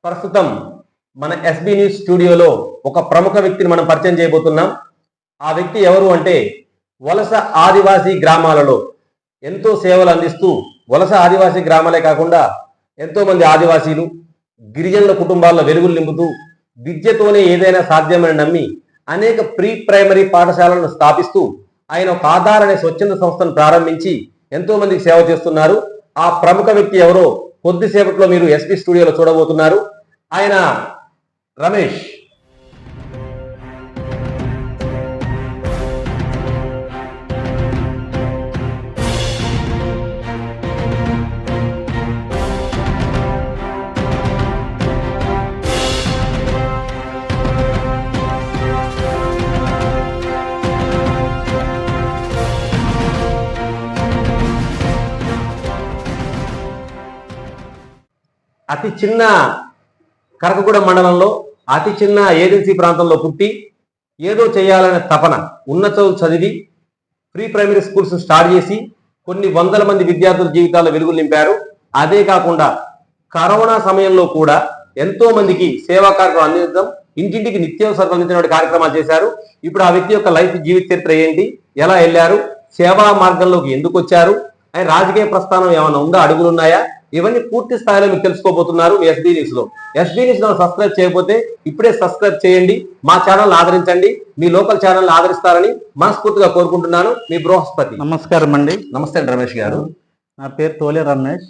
ప్రస్తుతం మన SB news స్టూడియోలో ఒక ప్రముఖ వ్యక్తిని మనం పరిచయం చేయబోతున్నాం. ఆ వ్యక్తి ఎవరు అంటే వలస ఆదివాసీ గ్రామాలలో ఎంతో సేవలు అందిస్తూ వలస ఆదివాసీ గ్రామాలే కాకుండా ఎంతో మంది ఆదివాసీలు గిరిజనుల కుటుంబాల్లో వెలుగులు నింపుతూ విద్యతోనే ఏదైనా సాధ్యమని నమ్మి అనేక ప్రీ ప్రైమరీ పాఠశాలను స్థాపిస్తూ ఆయన ఒక ఆధార్ అనే స్వచ్ఛంద సంస్థను ప్రారంభించి ఎంతో మందికి సేవ చేస్తున్నారు. ఆ ప్రముఖ వ్యక్తి ఎవరో కొద్దిసేపట్లో మీరు ఎస్బీ స్టూడియోలో చూడబోతున్నారు. ఆయన రమేష్. అతి చిన్న కరకగూడెం మండలంలో అతి చిన్న ఏజెన్సీ ప్రాంతంలో పుట్టి ఏదో చేయాలనే తపన, ఉన్నత చదివి ప్రీ ప్రైమరీ స్కూల్స్ స్టార్ట్ చేసి కొన్ని వందల మంది విద్యార్థుల జీవితాల్లో వెలుగులు నింపారు. అదే కాకుండా కరోనా సమయంలో కూడా ఎంతో మందికి సేవా కార్యక్రమం అందించడం, ఇంటింటికి నిత్యావసరాలు అందించిన కార్యక్రమాలు చేశారు. ఇప్పుడు ఆ వ్యక్తి యొక్క లైఫ్ జీవిత చరిత్ర ఏంటి, ఎలా వెళ్ళారు, సేవా మార్గంలోకి ఎందుకు వచ్చారు, ఆయన రాజకీయ ప్రస్థానం ఏమైనా ఉందా, అడుగులు ఉన్నాయా, ఇవన్నీ పూర్తి స్థాయిలో మీకు తెలుసుకోబోతున్నారు ఎస్బీ న్యూస్ లో. ఎస్బీ న్యూస్ లో సబ్స్క్రైబ్ చేయకపోతే ఇప్పుడే సబ్స్క్రైబ్ చేయండి. మా ఛానల్ ఆదరించండి. మీ లోకల్ ఛానల్ ఆదరిస్తారని మనస్ఫూర్తిగా కోరుకుంటున్నాను. మీ బృహస్పతి. నమస్కారం అండి. నమస్తే అండి రమేష్ గారు. నా పేరు తోలే రమేష్.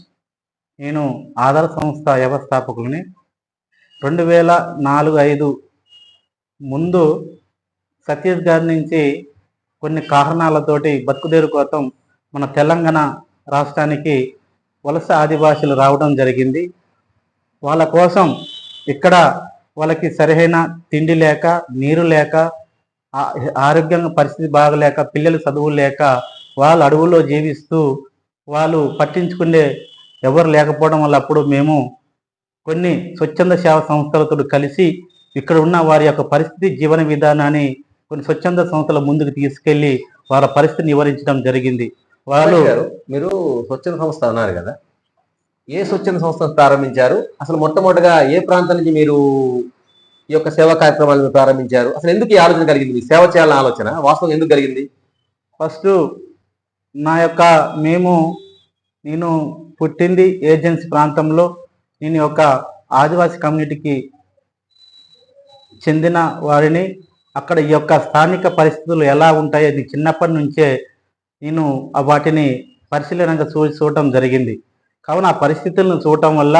నేను ఆధార్ సంస్థ వ్యవస్థాపకులని. 2004-05 ముందు ఛత్తీస్గఢ్ నుంచి కొన్ని కారణాలతోటి బతుకుదేరు కోసం మన తెలంగాణ రాష్ట్రానికి వలస ఆదివాసులు రావడం జరిగింది. వాళ్ళ కోసం ఇక్కడ వాళ్ళకి సరైన తిండి లేక, నీరు లేక, ఆరోగ్యంగా పరిస్థితి బాగలేక, పిల్లలు చదువులు లేక వాళ్ళు అడవుల్లో జీవిస్తూ వాళ్ళు పట్టించుకునే ఎవరు లేకపోవడం వల్ల అప్పుడు మేము కొన్ని స్వచ్ఛంద సేవా సంస్థలతో కలిసి ఇక్కడ ఉన్న వారి యొక్క పరిస్థితి, జీవన విధానాన్ని కొన్ని స్వచ్ఛంద సంస్థల ముందుకు తీసుకెళ్లి వాళ్ళ పరిస్థితిని నివారించడం జరిగింది. వాళ్ళు మీరు స్వచ్ఛంద సంస్థ అన్నారు కదా, ఏ స్వచ్ఛంద సంస్థను ప్రారంభించారు? అసలు మొట్టమొదటిగా ఏ ప్రాంతం నుంచి మీరు ఈ యొక్క సేవా కార్యక్రమాలను ప్రారంభించారు? అసలు ఎందుకు ఈ ఆలోచన కలిగింది, సేవ చేయాలన్న ఆలోచన వాస్తవం ఎందుకు కలిగింది? ఫస్ట్ నేను పుట్టింది ఏజెన్సీ ప్రాంతంలో. నేను ఒక ఆదివాసీ కమ్యూనిటీకి చెందిన వారిని. అక్కడ ఈ యొక్క స్థానిక పరిస్థితులు ఎలా ఉంటాయో అది చిన్నప్పటి నుంచే నేను వాటిని పరిశీలనగా చూడటం జరిగింది. కావున ఆ పరిస్థితులను చూడటం వల్ల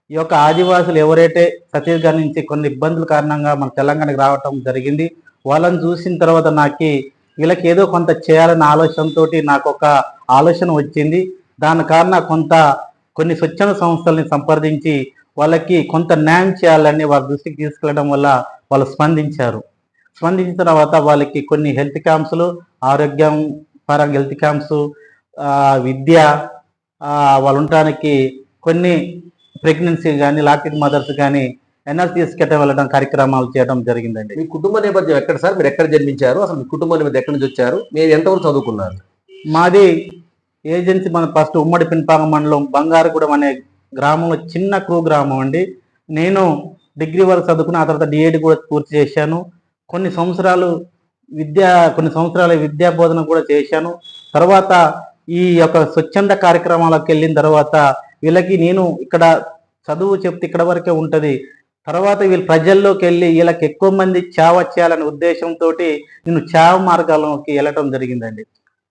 ఈ యొక్క ఆదివాసులు ఎవరైతే ఛత్తీస్గఢ్ నుంచి కొన్ని ఇబ్బందుల కారణంగా మన తెలంగాణకు రావటం జరిగింది, వాళ్ళని చూసిన తర్వాత వీళ్ళకి ఏదో కొంత చేయాలన్న ఆలోచనతో నాకు ఒక ఆలోచన వచ్చింది. దాని కారణం కొన్ని స్వచ్ఛంద సంస్థల్ని సంప్రదించి వాళ్ళకి కొంత న్యాయం చేయాలని వారి దృష్టికి తీసుకెళ్లడం వల్ల వాళ్ళు స్పందించిన తర్వాత వాళ్ళకి కొన్ని హెల్త్ క్యాంప్స్లు, ఆరోగ్యం పరంగా హెల్త్ క్యాంప్స్, విద్య, వాళ్ళు ఉండడానికి కొన్ని ప్రెగ్నెన్సీ కానీ, లాక్టెడ్ మదర్స్ కానీ ఎన్ఆర్సీ తీసుకెళ్ళడం వెళ్ళడం కార్యక్రమాలు చేయడం జరిగిందండి. మీ కుటుంబ నేపథ్యం ఎక్కడ సార్? మీరు ఎక్కడ జన్మించారు? అసలు మీ కుటుంబం ఎక్కడి నుంచి వచ్చారు? మీరు ఎంతవరకు చదువుకున్నారు? మాది ఏజెన్సీ మన ఫస్ట్ ఉమ్మడి పిన్పాక మండలం బంగారగూడెం అనే గ్రామంలో, చిన్న క్రూ గ్రామం అండి. నేను డిగ్రీ వరకు చదువుకుని ఆ తర్వాత డిఏడి కూడా పూర్తి చేశాను. కొన్ని సంవత్సరాలు విద్యా బోధన కూడా చేశాను. తర్వాత ఈ యొక్క స్వచ్ఛంద కార్యక్రమాలకు వెళ్ళిన తర్వాత వీళ్ళకి నేను ఇక్కడ చదువు చెప్తే ఇక్కడ వరకే ఉంటుంది, తర్వాత వీళ్ళు ప్రజల్లోకి వెళ్ళి వీళ్ళకి ఎక్కువ మంది సేవ చేయాలనే ఉద్దేశంతో నేను సేవ మార్గాల్లోకి వెళ్ళటం జరిగిందండి.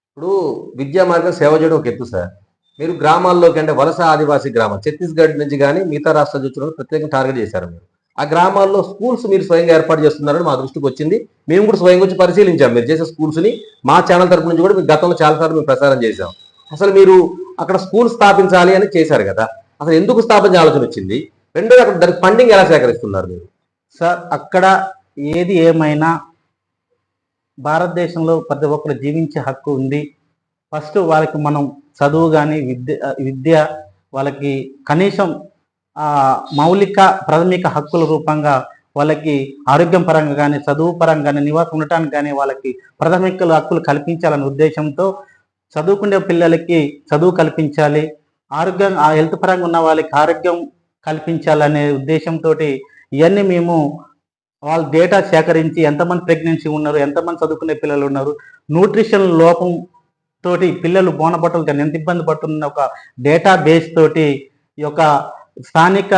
ఇప్పుడు విద్యా మార్గం సేవ చేయడం ఒక ఎత్తు సార్. మీరు గ్రామాల్లోకి, అంటే వలస ఆదివాసీ గ్రామం ఛత్తీస్గఢ్ నుంచి కానీ మిగతా రాష్ట్రాల నుంచి ప్రత్యేకంగా టార్గెట్ చేశారు. మీరు ఆ గ్రామాల్లో స్కూల్స్ మీరు స్వయంగా ఏర్పాటు చేస్తున్నారని మా దృష్టికి వచ్చింది. మేము కూడా స్వయంగా వచ్చి పరిశీలించాం మీరు చేసే స్కూల్స్ని. మా ఛానల్ తరపు నుంచి కూడా మీకు గతంలో చాలాసార్లు మేము ప్రసారం చేశాం. అసలు మీరు అక్కడ స్కూల్ స్థాపించాలి అని చేశారు కదా, అసలు ఎందుకు స్థాపించే ఆలోచన వచ్చింది? రెండోది, అక్కడ దానికి ఫండింగ్ ఎలా సేకరిస్తున్నారు మీరు? సార్, అక్కడ ఏది ఏమైనా భారతదేశంలో ప్రతి ఒక్కరు జీవించే హక్కు ఉంది. ఫస్ట్ వాళ్ళకి మనం చదువు కానీ, విద్య వాళ్ళకి కనీసం మౌలిక ప్రాథమిక హక్కుల రూపంగా వాళ్ళకి ఆరోగ్యం పరంగా కానీ, చదువు పరంగా కానీ, నివాసం ఉండటానికి కానీ వాళ్ళకి ప్రాథమిక హక్కులు కల్పించాలనే ఉద్దేశంతో చదువుకునే పిల్లలకి చదువు కల్పించాలి, ఆరోగ్యం హెల్త్ పరంగా ఉన్న వాళ్ళకి ఆరోగ్యం కల్పించాలనే ఉద్దేశంతో ఇవన్నీ మేము వాళ్ళ డేటా సేకరించి ఎంతమంది ప్రెగ్నెన్సీ ఉన్నారు, ఎంతమంది చదువుకునే పిల్లలు ఉన్నారు, న్యూట్రిషన్ లోపం తోటి పిల్లలు బోనబట్టలు కానీ ఎంత ఇబ్బంది పడుతున్న ఒక డేటా బేస్ తోటి ఈ యొక్క స్థానిక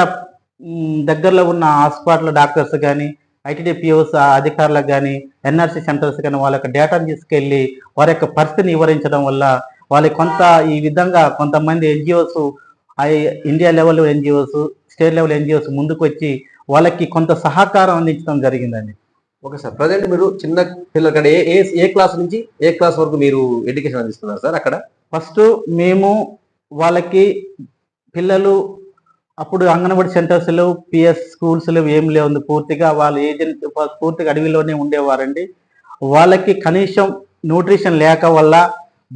దగ్గరలో ఉన్న హాస్పిటల్ డాక్టర్స్ కానీ ఐటీడీపీఓస్ అధికారులకు కానీ ఎన్ఆర్సీ సెంటర్స్ కానీ వాళ్ళ యొక్క డేటాను తీసుకెళ్ళి వారి యొక్క పరిస్థితిని వివరించడం వల్ల వాళ్ళకి కొంత ఈ విధంగా కొంతమంది NGOs India level NGOs state level NGOs ముందుకు వచ్చి వాళ్ళకి కొంత సహకారం అందించడం జరిగిందండి. ఓకే సార్, ప్రజెంట్ మీరు చిన్న పిల్లలకి ఏ క్లాస్ నుంచి ఏ క్లాస్ వరకు మీరు ఎడ్యుకేషన్ అందిస్తున్నారు సార్ అక్కడ? ఫస్ట్ మేము వాళ్ళకి పిల్లలు అప్పుడు అంగన్వాడీ సెంటర్స్ లేవు, పిఎస్ స్కూల్స్ లేవు, ఏం లేవు, పూర్తిగా వాళ్ళ ఏజెంట్ పూర్తిగా అడవిలోనే ఉండేవారండి. వాళ్ళకి కనీసం న్యూట్రిషన్ లేక వల్ల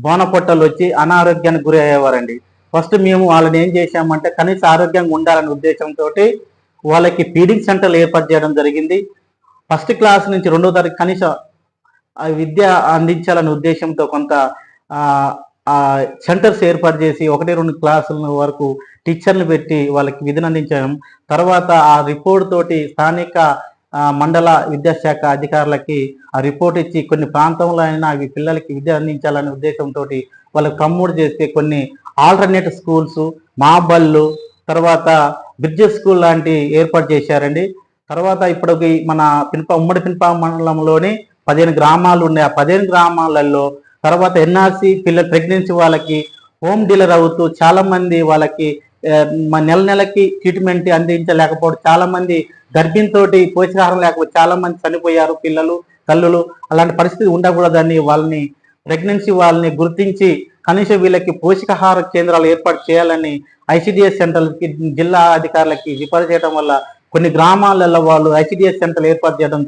బోనపొట్టలు వచ్చి అనారోగ్యానికి గురి అయ్యేవారండి. ఫస్ట్ మేము వాళ్ళని ఏం చేశామంటే కనీసం ఆరోగ్యంగా ఉండాలనే ఉద్దేశంతో వాళ్ళకి ఫీడింగ్ సెంటర్లు ఏర్పాటు చేయడం జరిగింది. ఫస్ట్ క్లాస్ నుంచి 2వ తరగతి కనీసం విద్య అందించాలనే ఉద్దేశంతో కొంత సెంటర్స్ ఏర్పాటు చేసి 1-2 క్లాసుల వరకు టీచర్లు పెట్టి వాళ్ళకి విధిని అందించడం. తర్వాత ఆ రిపోర్ట్ తోటి స్థానిక మండల విద్యాశాఖ అధికారులకి ఆ రిపోర్ట్ ఇచ్చి కొన్ని ప్రాంతంలో అయినా అవి పిల్లలకి విద్య అందించాలనే ఉద్దేశంతో వాళ్ళకి ప్రమోట్ చేస్తే కొన్ని ఆల్టర్నేట్ స్కూల్స్, మాబళ్ళు, తర్వాత బ్రిడ్జెస్ స్కూల్ లాంటి ఏర్పాటు చేశారండి. తర్వాత ఇప్పటికి మన ఉమ్మడి పినపా మండలంలోని 15 గ్రామాలు ఉన్నాయి. ఆ 15 గ్రామాలలో తర్వాత ఎన్ఆర్సీ పిల్లల ప్రెగ్నెన్సీ వాళ్ళకి హోమ్ డీలర్ అవుతూ చాలా మంది వాళ్ళకి నెలకి ట్రీట్మెంట్ అందించలేకపోవడం, చాలా మంది గర్భిణితో పోషకాహారం లేకపోతే చాలా మంది చనిపోయారు పిల్లలు, తల్లులు. అలాంటి పరిస్థితి ఉండకూడదని వాళ్ళని ప్రెగ్నెన్సీ వాళ్ళని గుర్తించి కనీసం వీళ్ళకి పోషకాహార కేంద్రాలు ఏర్పాటు చేయాలని ఐసిడిఎస్ సెంటర్లకి జిల్లా అధికారులకి రిఫర్ చేయడం వల్ల కొన్ని గ్రామాలలో వాళ్ళు ఐసిడిఎస్ సెంటర్లు ఏర్పాటు చేయడం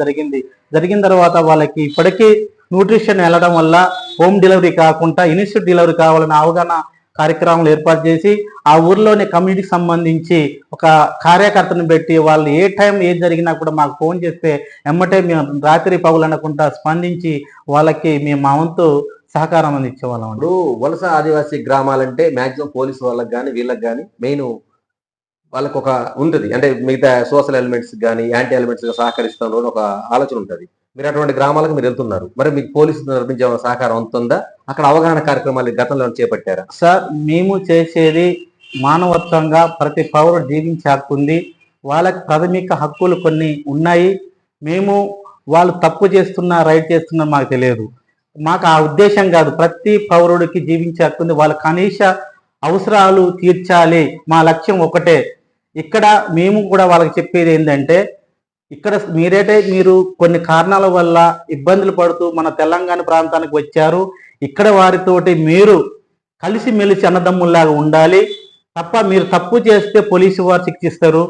జరిగిన తర్వాత వాళ్ళకి ఇప్పటికీ న్యూట్రిషన్ వెళ్ళడం వల్ల హోమ్ డెలివరీ కాకుండా ఇన్స్టిట్యూట్ డెలివరీ కావాలని అవగాహన కార్యక్రమాలు ఏర్పాటు చేసి ఆ ఊర్లోని కమ్యూనిటీకి సంబంధించి ఒక కార్యకర్తను పెట్టి వాళ్ళు ఏ టైం ఏది జరిగినా కూడా మాకు ఫోన్ చేస్తే ఎమ్మటే మేము రాత్రి పగులు అనకుండా స్పందించి వాళ్ళకి మేము మా వంతు సహకారం అందించేవాళ్ళం. ఇప్పుడు వలస ఆదివాసీ గ్రామాలంటే మాక్సిమం పోలీసు వాళ్ళకి కానీ వీళ్ళకి కానీ మెయిన్ వాళ్ళకు ఒక ఉంటుంది, అంటే మిగతా సోషల్ ఎలిమెంట్స్ కానీ యాంటీ ఎలిమెంట్స్ సహకరిస్తాం ఒక ఆలోచన ఉంటుంది. మీరు అటువంటి గ్రామాలకు మీరు వెళ్తున్నారు, మరి మీకు పోలీసు నిర్మించే సహకారం ఉంటుందా? అక్కడ అవగాహన కార్యక్రమాలు గతంలో చేపట్టారా? సార్, మేము చేసేది మానవత్వంగా ప్రతి పౌరుడు జీవించే హక్కు ఉంది. వాళ్ళకి ప్రాథమిక హక్కులు కొన్ని ఉన్నాయి. మేము వాళ్ళు తప్పు చేస్తున్నా రైట్ చేస్తున్నా మాకు తెలియదు. మాకు ఆ ఉద్దేశం కాదు. ప్రతి పౌరుడికి జీవించే హక్కు ఉంది. వాళ్ళ కనీస అవసరాలు తీర్చాలి, మా లక్ష్యం ఒకటే. ఇక్కడ మేము కూడా వాళ్ళకి చెప్పేది ఏంటంటే, ఇక్కడ మీరు కొన్ని కారణాల వల్ల ఇబ్బందులు పడుతూ మన తెలంగాణ ప్రాంతానికి వచ్చారు. ఇక్కడ వారితోటి మీరు కలిసిమెలిసి అన్నదమ్ముల్లాగా ఉండాలి తప్ప మీరు తప్పు చేస్తే పోలీసు వారు శిక్షిస్తారు.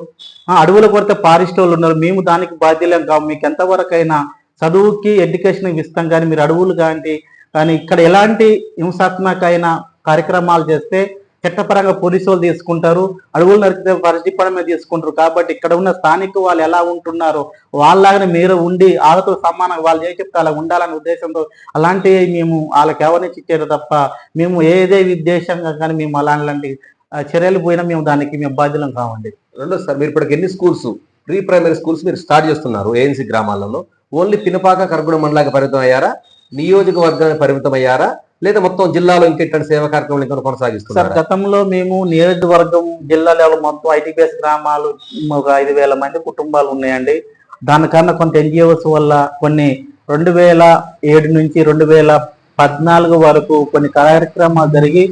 అడవుల కొరత ఫారెస్ట్ వాళ్ళు ఉన్నారు, మేము దానికి బాధ్యులం కావు. మీకు ఎంతవరకైనా చదువుకి ఎడ్యుకేషన్ ఇస్తాం, కానీ మీరు అడవులు కానీ ఇక్కడ ఎలాంటి హింసాత్మకమైన కార్యక్రమాలు చేస్తే చట్టపరంగా పోలీసు వాళ్ళు తీసుకుంటారు, అడవులు నరికితే ఫారెస్ట్ డిపార్ట్మెంట్ తీసుకుంటారు. కాబట్టి ఇక్కడ ఉన్న స్థానిక వాళ్ళు ఎలా ఉంటున్నారో వాళ్ళలాగానే మీరు ఉండి వాళ్ళతో సమానంగా వాళ్ళు ఏ చెప్తే అలా ఉండాలనే ఉద్దేశంతో అలాంటివి మేము వాళ్ళకి ఎవరిని ఇచ్చారు తప్ప మేము ఏదే ఉద్దేశంగా కానీ మేము అలాంటి చర్యలు పోయినా మేము దానికి బాధ్యులం కావండి. రెండో సార్, మీరు ఇప్పటికి ఎన్ని స్కూల్స్ ప్రీ ప్రైమరీ స్కూల్స్ మీరు స్టార్ట్ చేస్తున్నారు ఏఎన్సీ గ్రామాలలో? ఓన్లీ పినపాక కరగూడెం మండలానికి పరిమితం అయ్యారా, నియోజకవర్గానికి పరిమితం అయ్యారా, లేదా మొత్తం జిల్లాలో ఇంకెట్లాంటి సేవా కార్యక్రమాలు ఇంకా కొనసాగిస్తున్నారు? గతంలో మేము నియోజకవర్గం జిల్లా లెవెల్ మొత్తం ఐటీపీఎస్ గ్రామాలు ఒక 5,000 మంది కుటుంబాలు ఉన్నాయండి. దానికన్నా కొంత ఎన్జిఓస్ వల్ల కొన్ని 2007 నుంచి 2014 వరకు కొన్ని కార్యక్రమాలు జరిగి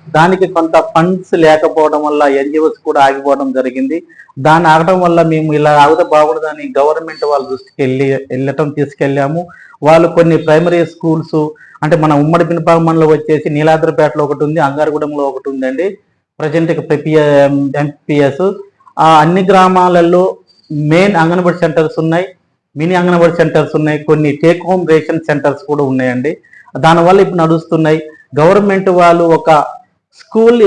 దానికి కొంత ఫండ్స్ లేకపోవడం వల్ల ఎన్జిఓస్ కూడా ఆగిపోవడం జరిగింది. దాన్ని ఆగడం వల్ల మేము ఇలా ఆగితే బాగుండదని గవర్నమెంట్ వాళ్ళ దృష్టికి తీసుకెళ్ళాము. వాళ్ళు కొన్ని ప్రైమరీ స్కూల్స్ అంటే మన ఉమ్మడి పినపామంలో వచ్చేసి నీలాద్రిపేటలో ఒకటి ఉంది, అంగారగూడెంలో ఒకటి ఉందండి. ప్రజెంట్ ఎంపీఎస్ అన్ని గ్రామాలలో మెయిన్ అంగన్వాడీ సెంటర్స్ ఉన్నాయి, మినీ అంగన్వాడీ సెంటర్స్ ఉన్నాయి, కొన్ని టేక్ హోమ్ రేషన్ సెంటర్స్ కూడా ఉన్నాయండి. దానివల్ల ఇప్పుడు నడుస్తున్నాయి. గవర్నమెంట్ వాళ్ళు ఒక స్కూల్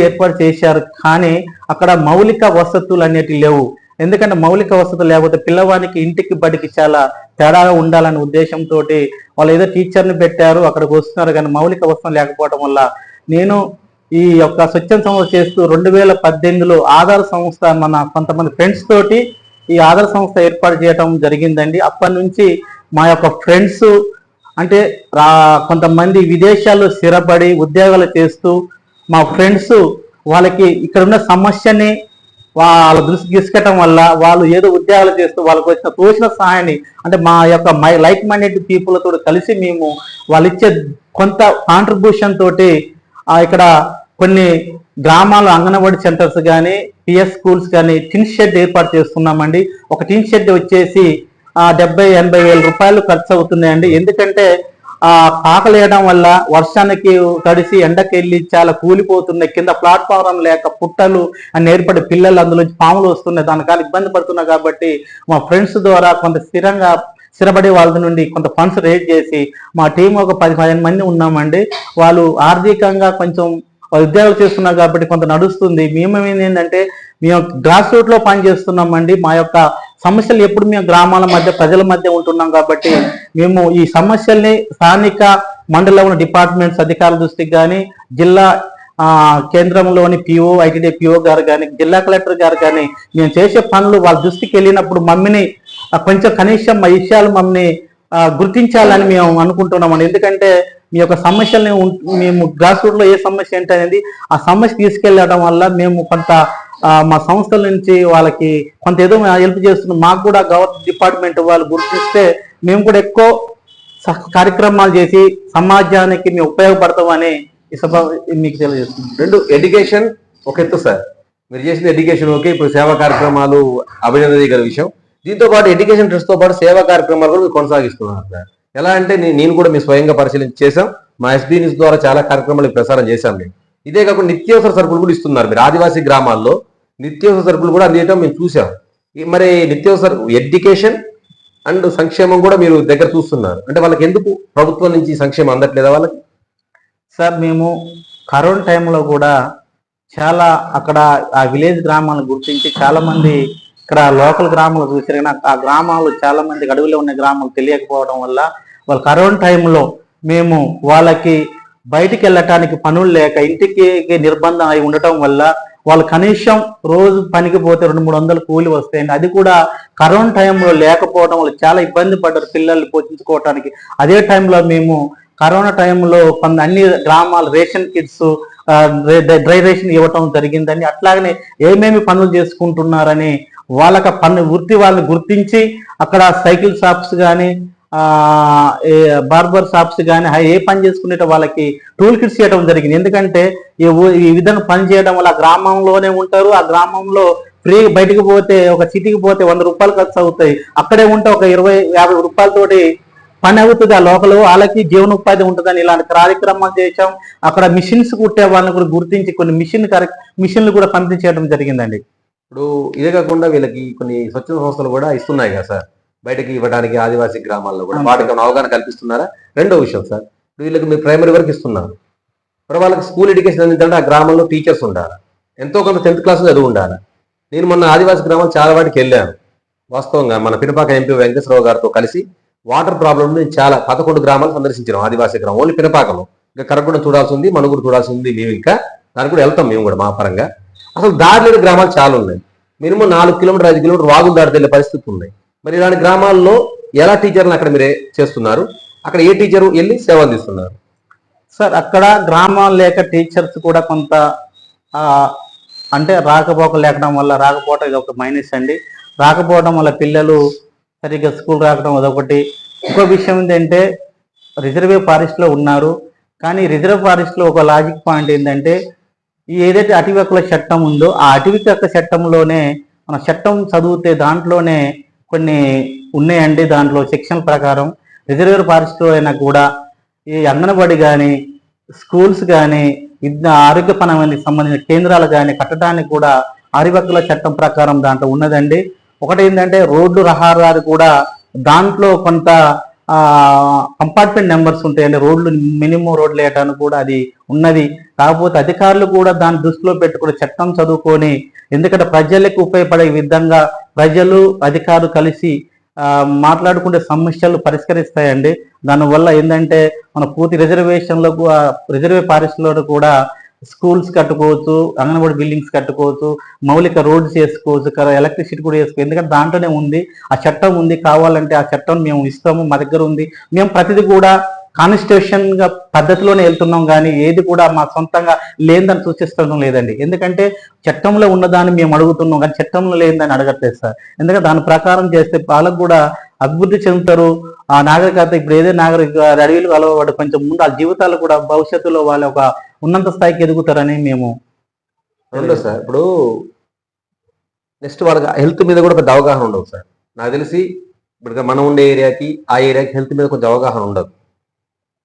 ఏర్పాటు చేశారు, కానీ అక్కడ మౌలిక వసతులు అనేటివి లేవు. ఎందుకంటే మౌలిక వసతులు లేకపోతే పిల్లవానికి ఇంటికి బడికి చాలా తేడాగా ఉండాలనే ఉద్దేశంతో వాళ్ళు ఏదో టీచర్ని పెట్టారు, అక్కడికి వస్తున్నారు, కానీ మౌలిక వసతులు లేకపోవడం వల్ల నేను ఈ యొక్క స్వచ్ఛంద సంస్థ చేస్తూ 2018లో ఆధార్ సంస్థ మన కొంతమంది ఫ్రెండ్స్ తోటి ఈ ఆధార్ సంస్థ ఏర్పాటు చేయడం జరిగిందండి. అప్పటి నుంచి మా యొక్క ఫ్రెండ్స్ అంటే కొంతమంది విదేశాల్లో స్థిరపడి ఉద్యోగాలు చేస్తూ మా ఫ్రెండ్స్ వాళ్ళకి ఇక్కడ ఉన్న సమస్యని వాళ్ళ దృష్టి తీసుకెట్టడం వల్ల వాళ్ళు ఏదో ఉద్యోగాలు చేస్తూ వాళ్ళకి వచ్చిన తోచిన సహాయాన్ని అంటే మా యొక్క లైక్ మైండెడ్ పీపుల్తో కలిసి మేము వాళ్ళు ఇచ్చే కొంత కాంట్రిబ్యూషన్ తోటి ఇక్కడ కొన్ని గ్రామాల అంగన్వాడీ సెంటర్స్ కానీ పిఎస్ స్కూల్స్ కానీ టిన్ షెడ్ ఏర్పాటు చేస్తున్నామండి. ఒక టిన్ షెడ్ వచ్చేసి 70-80 వేల రూపాయలు ఖర్చు అవుతున్నాయండి. ఎందుకంటే ఆకలేయడం వల్ల వర్షానికి తడిసి ఎండకెళ్ళి చాలా కూలిపోతున్నాయి, కింద ప్లాట్ఫారం లేక పుట్టలు అని ఏర్పడి పిల్లలు అందులో పాములు వస్తున్నాయి, దానికాల ఇబ్బంది పడుతున్నాయి. కాబట్టి మా ఫ్రెండ్స్ ద్వారా కొంత స్థిరపడే వాళ్ళ నుండి కొంత ఫండ్స్ రేజ్ చేసి మా టీం ఒక 10-15 మంది ఉన్నామండి. వాళ్ళు ఆర్థికంగా కొంచెం ఉద్యోగాలు చేస్తున్నారు కాబట్టి కొంత నడుస్తుంది. మేము ఏంటంటే మేము గ్రాస్ రూట్ లో పనిచేస్తున్నామండి. మా యొక్క సమస్యలు ఎప్పుడు మేము గ్రామాల మధ్య ప్రజల మధ్య ఉంటున్నాం కాబట్టి మేము ఈ సమస్యల్ని స్థానిక మండలంలో ఉన్న డిపార్ట్మెంట్స్ అధికారుల దృష్టికి కానీ జిల్లా కేంద్రంలోని పిఓ ఐటీడీ పిఓ గారు కానీ జిల్లా కలెక్టర్ గారు కానీ మేము చేసే పనులు వాళ్ళ దృష్టికి వెళ్ళినప్పుడు మమ్మల్ని కొంచెం కనీసం మా విషయాలు మమ్మల్ని గుర్తించాలని మేము అనుకుంటున్నామండి. ఎందుకంటే మీ యొక్క సమస్యల్ని మేము గ్రాస్ రూట్ లో ఏ సమస్య ఏంటి అనేది ఆ సమస్య తీసుకెళ్ళడం వల్ల మేము కొంత మా సంస్థల నుంచి వాళ్ళకి కొంత ఏదో హెల్ప్ చేస్తున్నాం. మాకు కూడా గవర్నమెంట్ డిపార్ట్మెంట్ వాళ్ళు గుర్తిస్తే మేము కూడా ఎక్కువ కార్యక్రమాలు చేసి సమాజానికి మేము ఉపయోగపడతామని ఈ సభ మీకు తెలియజేస్తున్నాం. 2 ఎడ్యుకేషన్ ఒక ఎత్తు సార్, మీరు చేసిన ఎడ్యుకేషన్ ఓకే, ఇప్పుడు సేవా కార్యక్రమాలు అభినందనీయ విషయం. దీంతో పాటు ఎడ్యుకేషన్ ట్రస్ట్ తో పాటు సేవా కార్యక్రమాలు కూడా మీరు కొనసాగిస్తున్నారు సార్. ఎలా అంటే నేను కూడా మీ స్వయంగా పరిశీలించి చేశాం, మా ఎస్బీ న్యూస్ ద్వారా చాలా కార్యక్రమాలు ప్రసారం చేశాం మేము. ఇదే కాకుండా నిత్యావసర సరుకులు కూడా ఇస్తున్నారు మీరు. ఆదివాసీ గ్రామాల్లో నిత్యావసర సరుకులు కూడా అందించడం మేము చూసాం. మరి నిత్యావసర ఎడ్యుకేషన్ అండ్ సంక్షేమం కూడా మీరు దగ్గర చూస్తున్నారు అంటే వాళ్ళకి ఎందుకు ప్రభుత్వం నుంచి సంక్షేమం అందట్లేదా వాళ్ళకి? సార్ మేము కరోనా టైంలో కూడా చాలా అక్కడ ఆ విలేజ్ గ్రామాలను గుర్తించి చాలా మంది ఇక్కడ లోకల్ గ్రామాలు చూసారు కానీ ఆ గ్రామాలు చాలా మంది అడవిలో ఉన్న గ్రామాలు తెలియకపోవడం వల్ల వాళ్ళు కరోనా టైంలో మేము వాళ్ళకి బయటికి వెళ్ళటానికి పనులు లేక ఇంటికి నిర్బంధం అయి ఉండటం వల్ల వాళ్ళు కనీసం రోజు పనికి పోతే 200-300 కూలి వస్తాయండి. అది కూడా కరోనా టైంలో లేకపోవడం వల్ల చాలా ఇబ్బంది పడ్డారు పిల్లల్ని పోషించుకోవటానికి. అదే టైంలో మేము కరోనా టైంలో అన్ని గ్రామాలు రేషన్ కిట్స్ డ్రై రేషన్ ఇవ్వటం జరిగిందని, అట్లాగనే ఏమేమి పనులు చేసుకుంటున్నారని వాళ్ళకి వాళ్ళని గుర్తించి అక్కడ సైకిల్ షాప్స్ కానీ బార్బర్ షాప్స్ కానీ ఏ పని చేసుకునే వాళ్ళకి టూల్ కిట్స్ ఇవ్వడం జరిగింది. ఎందుకంటే ఈ విధంగా పని చేయడం వల్ల గ్రామంలోనే ఉంటారు, ఆ గ్రామంలో ఫ్రీ బయటకు పోతే ఒక సిటీకి పోతే 100 రూపాయలు ఖర్చు అవుతాయి, అక్కడే ఉంటే ఒక 20-50 రూపాయలతోటి పని అవుతుంది, ఆ లోకల్ వాళ్ళకి జీవనోపాధి ఉంటుందని ఇలాంటి కార్యక్రమాలు చేశాం. అక్కడ మిషన్స్ కుట్టే వాళ్ళని కూడా గుర్తించి కొన్ని మిషన్లు కూడా పంపిణీ చేయడం జరిగిందండి. ఇప్పుడు ఇదే కాకుండా వీళ్ళకి కొన్ని స్వచ్ఛంద సంస్థలు కూడా ఇస్తున్నాయి కదా సార్ బయటకి ఇవ్వడానికి ఆదివాసీ గ్రామాల్లో కూడా, వాటికి అవగాహన కల్పిస్తున్నారా? రెండో విషయం సార్, ఇప్పుడు వీళ్ళకి మీరు ప్రైమరీ వరకు ఇస్తున్నారు, మరి వాళ్ళకి స్కూల్ ఎడ్యుకేషన్ అందించాలంటే ఆ గ్రామంలో టీచర్స్ ఉండాలి, ఎంతో కొంత 10th క్లాస్ చదువు ఉండాలి. నేను మొన్న ఆదివాసీ గ్రామాలు చాలా వాటికి వెళ్ళాను. వాస్తవంగా మన పినపాక ఎంపీ వెంకటేశ్వరరావు గారితో కలిసి వాటర్ ప్రాబ్లమ్ నేను చాలా 11 గ్రామాలు సందర్శించాం. ఆదివాసీ గ్రామం ఓన్లీ పినపాకలో, ఇంకా కరగూడ చూడాల్సి ఉంది, మనుగురు చూడాల్సి ఉంది. మేము ఇంకా దానికి కూడా వెళ్తాం మేము కూడా మా పరంగా. అసలు దారి లేని గ్రామాలు చాలా ఉన్నాయి, మినిమం 4 కిలోమీటర్ 5 కిలోమీటర్ వాగులు దాటి వెళ్ళే పరిస్థితి ఉన్నాయి. మరి ఇలాంటి గ్రామాల్లో ఎలా టీచర్లు అక్కడ మీరే చేస్తున్నారు? అక్కడ ఏ టీచరు వెళ్ళి సేవ అందిస్తున్నారు? సార్ అక్కడ గ్రామాలు లేక టీచర్స్ కూడా కొంత అంటే రాకపోకలు లేకడం వల్ల రాకపోవడం ఇది ఒక మైనస్ అండి. రాకపోవడం వల్ల పిల్లలు సరిగ్గా స్కూల్ రాకడం అదొకటి. ఇంకో విషయం ఏంటంటే రిజర్వ్ ఫారెస్ట్లో ఉన్నారు, కానీ రిజర్వ్ ఫారెస్ట్లో ఒక లాజిక్ పాయింట్ ఏంటంటే ఏదైతే అటవీ హక్కుల చట్టం ఉందో ఆ అటవీ హక్కుల చట్టంలోనే మన చట్టం చదివితే దాంట్లోనే కొన్ని ఉన్నాయండి. దాంట్లో సెక్షన్ ప్రకారం రిజర్వ్ ఫారెస్ట్లో అయినా కూడా ఈ అంగన్వాడీ కానీ స్కూల్స్ కానీ ఆరోగ్యపరమైన సంబంధించిన కేంద్రాలు కానీ కట్టడానికి కూడా అటవీ హక్కుల చట్టం ప్రకారం దాంట్లో ఉన్నదండి. ఒకటి ఏంటంటే రోడ్లు రహదారి కూడా దాంట్లో కొంత కంపార్ట్మెంట్ నెంబర్స్ ఉంటాయండి, రోడ్లు మినిమం రోడ్లు వేయడానికి కూడా అది ఉన్నది. కాకపోతే అధికారులు కూడా దాన్ని దృష్టిలో పెట్టుకుని చట్టం చదువుకొని, ఎందుకంటే ప్రజలకు ఉపయోగపడే విధంగా ప్రజలు అధికారులు కలిసి మాట్లాడుకుంటే సమస్యలు పరిష్కరిస్తాయండి. దానివల్ల ఏంటంటే మన పూర్తి రిజర్వ్ ఫారెస్ట్లో కూడా స్కూల్స్ కట్టుకోవచ్చు, అంగన్వాడీ బిల్డింగ్స్ కట్టుకోవచ్చు, మౌలిక రోడ్స్ చేసుకోవచ్చు, ఎలక్ట్రిసిటీ కూడా చేసుకోవచ్చు. ఎందుకంటే దాంట్లోనే ఉంది, ఆ చట్టం ఉంది. కావాలంటే ఆ చట్టం మేము ఇస్తాము, మా దగ్గర ఉంది. మేము ప్రతిదీ కూడా కాన్స్టిట్యూషన్ గా పద్ధతిలోనే వెళ్తున్నాం, కానీ ఏది కూడా మా సొంతంగా లేదని సూచిస్తడం లేదండి. ఎందుకంటే చట్టంలో ఉన్నదాన్ని మేము అడుగుతున్నాం, కానీ చట్టంలో లేదని అడగట్లేదు సార్. ఎందుకంటే దాని ప్రకారం చేస్తే వాళ్ళకు కూడా అభివృద్ధి చెందుతారు. ఆ నాగరికత ఇప్పుడు ఏదే నాగరిక అడవిలు అలవాడు కొంచెం ముందు ఆ జీవితాలు కూడా భవిష్యత్తులో వాళ్ళ ఒక ఉన్నత స్థాయికి ఎదుగుతారని మేము. ఉండదు సార్. ఇప్పుడు నెక్స్ట్ వాళ్ళకి హెల్త్ మీద కూడా పెద్ద అవగాహన ఉండదు సార్. నాకు తెలిసి ఇప్పుడు మనం ఉండే ఏరియాకి ఆ ఏరియాకి హెల్త్ మీద కొంచెం అవగాహన ఉండదు.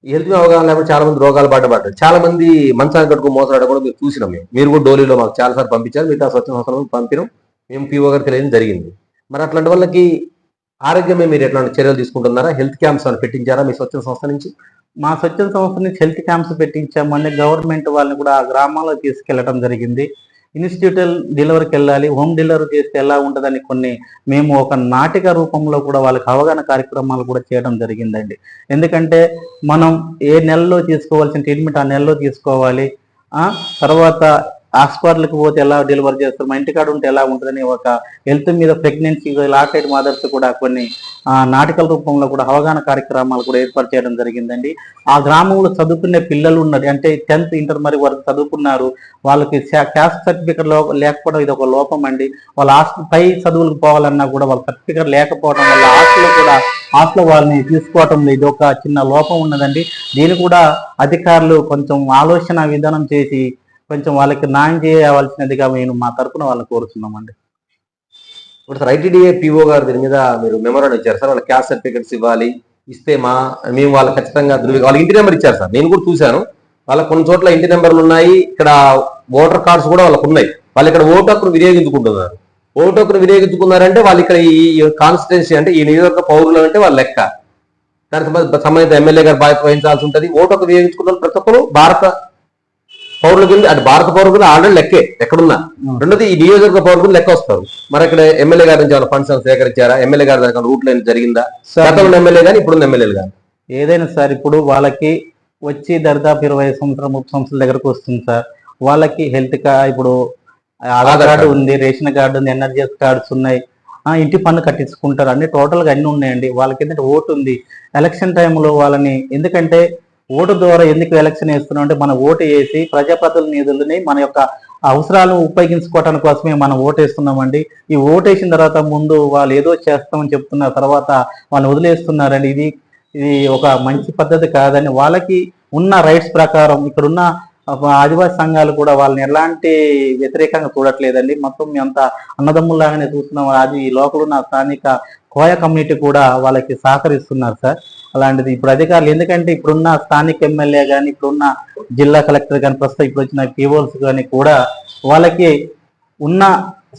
ఈ హెల్త్ మీద అవగాహన లేకపోతే చాలా మంది రోగాలు పడ్డబడ్డారు. చాలా మంది మంచాన్ని కట్టుకుని మోసరాడ కూడా మీరు చూసినాం. మీరు కూడా డోలీలో మాకు చాలా సార్లు పంపించారు, మిగతా స్వచ్ఛ సంస్థలను పంపినాం, మేము పీఓ గారికి తెలియడం జరిగింది. మరి అట్లాంటి వాళ్ళకి ఆరోగ్యమే మీరు ఎట్లాంటి చర్యలు తీసుకుంటున్నారా? హెల్త్ క్యాంప్స్ అని పెట్టించారా మీ స్వచ్ఛ సంస్థ నుంచి? మా స్వచ్ఛంద సంస్థ నుంచి హెల్త్ క్యాంప్స్ పెట్టించామండి. గవర్నమెంట్ వాళ్ళని కూడా ఆ గ్రామాల్లో తీసుకెళ్లడం జరిగింది. ఇన్స్టిట్యూటల్ డెలివరీకి వెళ్ళాలి, హోమ్ డెలివరీ చేస్తే ఎలా ఉంటుందని మేము ఒక నాటిక రూపంలో కూడా వాళ్ళకి అవగాహన కార్యక్రమాలు కూడా చేయడం జరిగిందండి. ఎందుకంటే మనం ఏ నెలలో తీసుకోవాల్సిన ట్రీట్మెంట్ ఆ నెలలో తీసుకోవాలి. తర్వాత హాస్పిటల్కి పోతే ఎలా డెలివరీ చేస్తారు, మా ఇంటికాడ ఉంటే ఎలా ఉంటుందని ఒక హెల్త్ మీద ప్రెగ్నెన్సీ లాక్టైడ్ మదర్స్ కూడా కొన్ని నాటికల రూపంలో కూడా అవగాహన కార్యక్రమాలు కూడా ఏర్పాటు చేయడం జరిగిందండి. ఆ గ్రామంలో చదువుకునే పిల్లలు ఉన్నారు, అంటే 10th ఇంటర్ మరి వరకు చదువుకున్నారు, వాళ్ళకి క్యాస్ట్ సర్టిఫికెట్ లేకపోవడం ఇది ఒక లోపం అండి. వాళ్ళ పై చదువులకు పోవాలన్నా కూడా వాళ్ళ సర్టిఫికెట్ లేకపోవడం వల్ల హాస్టల్ వాళ్ళని తీసుకోవటం ఇది ఒక చిన్న లోపం ఉన్నదండి. దీన్ని కూడా అధికారులు కొంచెం ఆలోచన విధానం చేసి కొంచెం వాళ్ళకి న్యాయం చేయవలసినదిగా మేము మా తరఫున వాళ్ళని కోరుతున్నామండి. ఇప్పుడు సార్ ఐటీడీఏ పీఓ గారు దీని మీద మీరు మెమోరాండం ఇచ్చారు సార్. వాళ్ళ క్యాస్ట్ సర్టిఫికెట్స్ ఇవ్వాలి, ఇస్తే మేము వాళ్ళకి ఖచ్చితంగా వాళ్ళ ఇంటి నెంబర్ ఇచ్చారు సార్. నేను కూడా చూశాను. వాళ్ళకి కొన్ని చోట్ల ఇంటి నెంబర్లు ఉన్నాయి, ఇక్కడ ఓటర్ కార్డ్స్ కూడా వాళ్ళకు ఉన్నాయి. వాళ్ళు ఇక్కడ ఓటు హక్కును వినియోగించుకుంటున్నారు. ఓటు హక్కును వినియోగించుకున్నారంటే వాళ్ళు ఇక్కడ ఈ కాన్స్టిట్యున్సీ అంటే ఈ నియోజకవర్గ పౌరులు అంటే వాళ్ళ లెక్క. దానికి సంబంధిత ఎమ్మెల్యే గారు బాధ్యత వహించాల్సి ఉంటుంది. ఓటు హక్కు వినియోగించుకున్న ప్రతి ఒక్కరు భారత పౌరుల కింద అంటే భారత పౌరులు ఆల్రెడీ లెక్కే ఎక్కడున్నా. రెండోది ఈ నియోజకవర్గ పౌరులు లెక్క వస్తారు. మరి ఇక్కడ ఎమ్మెల్యే గారి నుంచి ఏమైనా ఫండ్స్ సేకరించారా? ఎమ్మెల్యే గారి దాని రూట్ లైన్ జరిగిందా? గతంలో ఎమ్మెల్యే కానీ ఇప్పుడున్న ఎమ్మెల్యేలు కానీ ఏదైనా సార్ ఇప్పుడు వాళ్ళకి వచ్చి దరిదాపు 25 సంవత్సరం 30 సంవత్సరాల దగ్గరకు వస్తుంది సార్. వాళ్ళకి హెల్త్ కార్డ్ ఇప్పుడు ఆధార్ కార్డు ఉంది, రేషన్ కార్డు ఉంది, ఎన్ఆర్జీఎస్ కార్డ్స్ ఉన్నాయి, ఇంటి పన్ను కట్టించుకుంటారు, అన్ని టోటల్గా అన్ని ఉన్నాయండి. వాళ్ళకి ఏంటంటే ఓటు ఉంది. ఎలక్షన్ టైంలో వాళ్ళని ఎందుకంటే ఓటు ద్వారా ఎందుకు ఎలక్షన్ వేస్తున్నాం అంటే మనం ఓటు వేసి ప్రజాప్రతినిధులని మన యొక్క అవసరాలను ఉపయోగించుకోవటానికి కోసమే మనం ఓటు వేస్తున్నామండి. ఈ ఓటు వేసిన తర్వాత ముందు వాళ్ళు ఏదో చేస్తామని చెప్తున్నారు, తర్వాత వాళ్ళని వదిలేస్తున్నారండి. ఇది ఒక మంచి పద్ధతి కాదని వాళ్ళకి ఉన్న రైట్స్ ప్రకారం ఇక్కడున్న ఆదివాసీ సంఘాలు కూడా వాళ్ళని ఎలాంటి వ్యతిరేకంగా చూడట్లేదండి. మొత్తం అంత అన్నదమ్ముల్లాగానే చూస్తున్నాం. అది లోపల ఉన్న స్థానిక కోయ కమ్యూనిటీ కూడా వాళ్ళకి సహకరిస్తున్నారు సార్. అలాంటిది ఇప్పుడు అధికారులు ఎందుకంటే ఇప్పుడున్న స్థానిక ఎమ్మెల్యే కానీ ఇప్పుడున్న జిల్లా కలెక్టర్ కానీ ప్రస్తుతం ఇప్పుడు వచ్చిన పీఓల్స్ కానీ కూడా వాళ్ళకి ఉన్న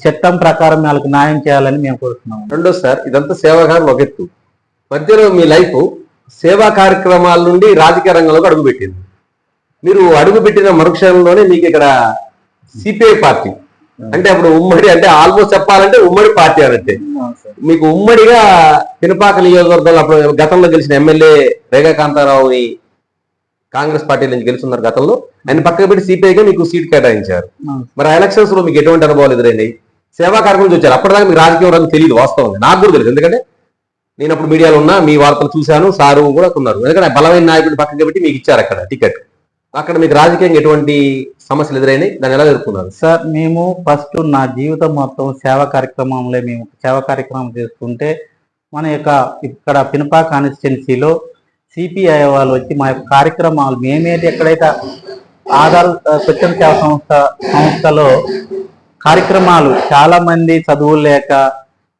చట్టం ప్రకారం వాళ్ళకి న్యాయం చేయాలని మేము కోరుతున్నాం. రెండో సార్ ఇదంతా సేవాకారం ఒక ఎత్తు, మధ్యలో మీ లైఫ్ సేవా కార్యక్రమాల నుండి రాజకీయ రంగంలోకి అడుగుపెట్టింది. మీరు అడుగుపెట్టిన మరుక్షణంలోనే మీకు ఇక్కడ సిపిఐ పార్టీ అంటే అప్పుడు ఉమ్మడి అంటే ఆల్మోస్ట్ చెప్పాలంటే ఉమ్మడి పార్టీ అన్నట్టే. మీకు ఉమ్మడిగా పినపాక నియోజకవర్గంలో అప్పుడు గతంలో గెలిచిన ఎమ్మెల్యే రేగా కాంతారావుని కాంగ్రెస్ పార్టీ నుంచి గెలుస్తున్నారు గతంలో, ఆయన పక్కన పెట్టి సిపిఐగా మీకు సీట్ కేటాయించారు. మరి ఆ ఎలక్షన్స్ లో మీకు ఎటువంటి అనుభవాలు ఎదురైంది? సేవా కార్యక్రమం నుంచి వచ్చారు. అప్పటిదాకా మీకు రాజకీయం రంగం తెలియదు, వాస్తవంగా నాకు కూడా తెలుసు. ఎందుకంటే నేను అప్పుడు మీడియాలో ఉన్నా, మీ వార్తలు చూశాను, సారు కూడా ఉన్నారు. ఎందుకంటే బలమైన నాయకుడిని పక్కన పెట్టి మీకు ఇచ్చారు అక్కడ టికెట్. అక్కడ మీకు రాజకీయంగా ఎటువంటి సమస్యలు ఎదురైనాయి, దాన్ని ఎలా ఎదుర్కొన్నారు? సార్ మేము ఫస్ట్ నా జీవితం మొత్తం సేవా కార్యక్రమంలో మేము సేవా కార్యక్రమం చేసుకుంటే మన యొక్క ఇక్కడ పినపా కాన్స్టిట్యున్సీలో సిపిఐ వాళ్ళు వచ్చి మా యొక్క కార్యక్రమాలు మేమేది ఎక్కడైతే ఆధార్ స్వచ్ఛంద సేవా సంస్థలో కార్యక్రమాలు చాలా మంది చదువులు లేక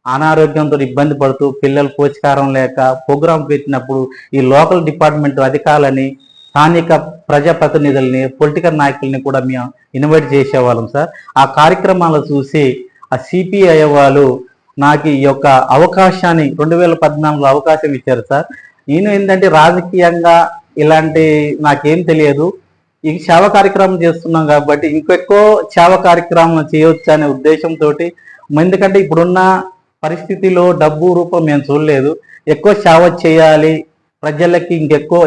అనారోగ్యంతో ఇబ్బంది పడుతూ పిల్లలు పోషకారం లేక ప్రోగ్రాం పెట్టినప్పుడు ఈ లోకల్ డిపార్ట్మెంట్ అధికారులని స్థానిక ప్రజాప్రతినిధుల్ని పొలిటికల్ నాయకుల్ని కూడా మేము ఇన్వైట్ చేసేవాళ్ళం సార్. ఆ కార్యక్రమాలు చూసి ఆ సిపిఐ వాళ్ళు నాకు ఈ యొక్క అవకాశాన్ని 2014లో అవకాశం ఇచ్చారు సార్. నేను ఏంటంటే రాజకీయంగా ఇలాంటి నాకేం తెలియదు, ఈ సేవ కార్యక్రమం చేస్తున్నాం కాబట్టి ఇంకెక్కువ సేవ కార్యక్రమం చేయవచ్చు అనే ఉద్దేశంతో, ఎందుకంటే ఇప్పుడున్న పరిస్థితిలో డబ్బు రూపం మేము చూడలేదు, ఎక్కువ సేవ చేయాలి ప్రజలకి ఇంకెక్కువ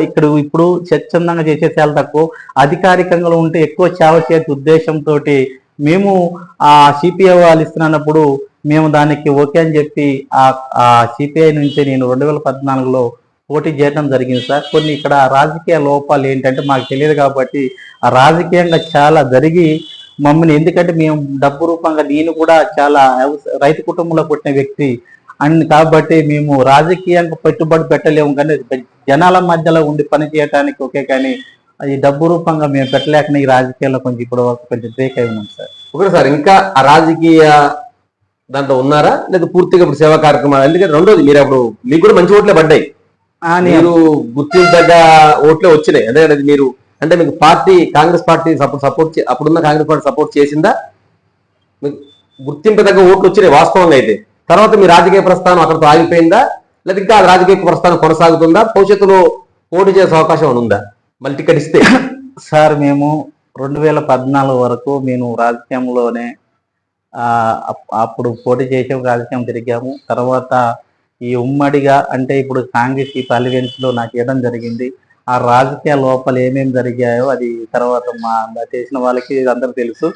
ఇప్పుడు స్వచ్ఛందంగా చేసే చాలా తక్కువ, అధికారికంగా ఉంటే ఎక్కువ సేవ చేసే ఉద్దేశంతో మేము ఆ సిపిఐ వాళ్ళు ఇస్తున్నప్పుడు మేము దానికి ఓకే అని చెప్పి ఆ సిపిఐ నుంచి నేను 2014లో పోటీ చేయడం జరిగింది సార్. కొన్ని ఇక్కడ రాజకీయ లోపాలు ఏంటంటే మాకు తెలియదు కాబట్టి ఆ రాజకీయంగా చాలా జరిగి మమ్మల్ని, ఎందుకంటే మేము డబ్బు రూపంగా, నేను కూడా చాలా రైతు కుటుంబంలో పుట్టిన వ్యక్తి అని కాబట్టి మేము రాజకీయంగా పెట్టుబడి పెట్టలేము, కానీ జనాల మధ్యలో ఉండి పని చేయడానికి ఓకే, కానీ ఈ డబ్బు రూపంగా మేము పెట్టలేకనే ఈ రాజకీయాల్లో కొంచెం ఇప్పుడు కొంచెం బ్రేక్ అయి ఉన్నాం సార్. ఒకటి సార్, ఇంకా ఆ రాజకీయ దాంట్లో ఉన్నారా లేదా పూర్తిగా ఇప్పుడు సేవా కార్యక్రమాలు? ఎందుకంటే రెండోది, మీరు అప్పుడు మీకు కూడా మంచి ఓట్లే పడ్డాయి, మీరు గుర్తించదగ్గ ఓట్లే వచ్చినాయి. అదే మీరు అంటే మీకు పార్టీ కాంగ్రెస్ పార్టీ అప్పుడున్న కాంగ్రెస్ పార్టీ సపోర్ట్ చేసిందా? మీకు గుర్తింపదగ్గ ఓట్లు వచ్చినాయి వాస్తవంగా అయితే. తర్వాత మీ రాజకీయ ప్రస్థానం అక్కడితో ఆగిపోయిందా, లేదా ఇంకా రాజకీయ ప్రస్థానం కొనసాగుతుందా? భవిష్యత్తులో పోటీ చేసే అవకాశం ఉందా మళ్ళీ టికెట్ ఇస్తే? సార్ మేము 2014 వరకు మేము రాజకీయంలోనే అప్పుడు పోటీ చేసే రాజకీయం తిరిగాము. తర్వాత ఈ ఉమ్మడిగా అంటే ఇప్పుడు కాంగ్రెస్ ఈ పార్లమెంట్స్లో నాకు ఇవ్వడం జరిగింది. ఆ రాజకీయ లోపాలు ఏమేమి జరిగాయో అది తర్వాత చేసిన వాళ్ళకి అందరూ తెలుసు.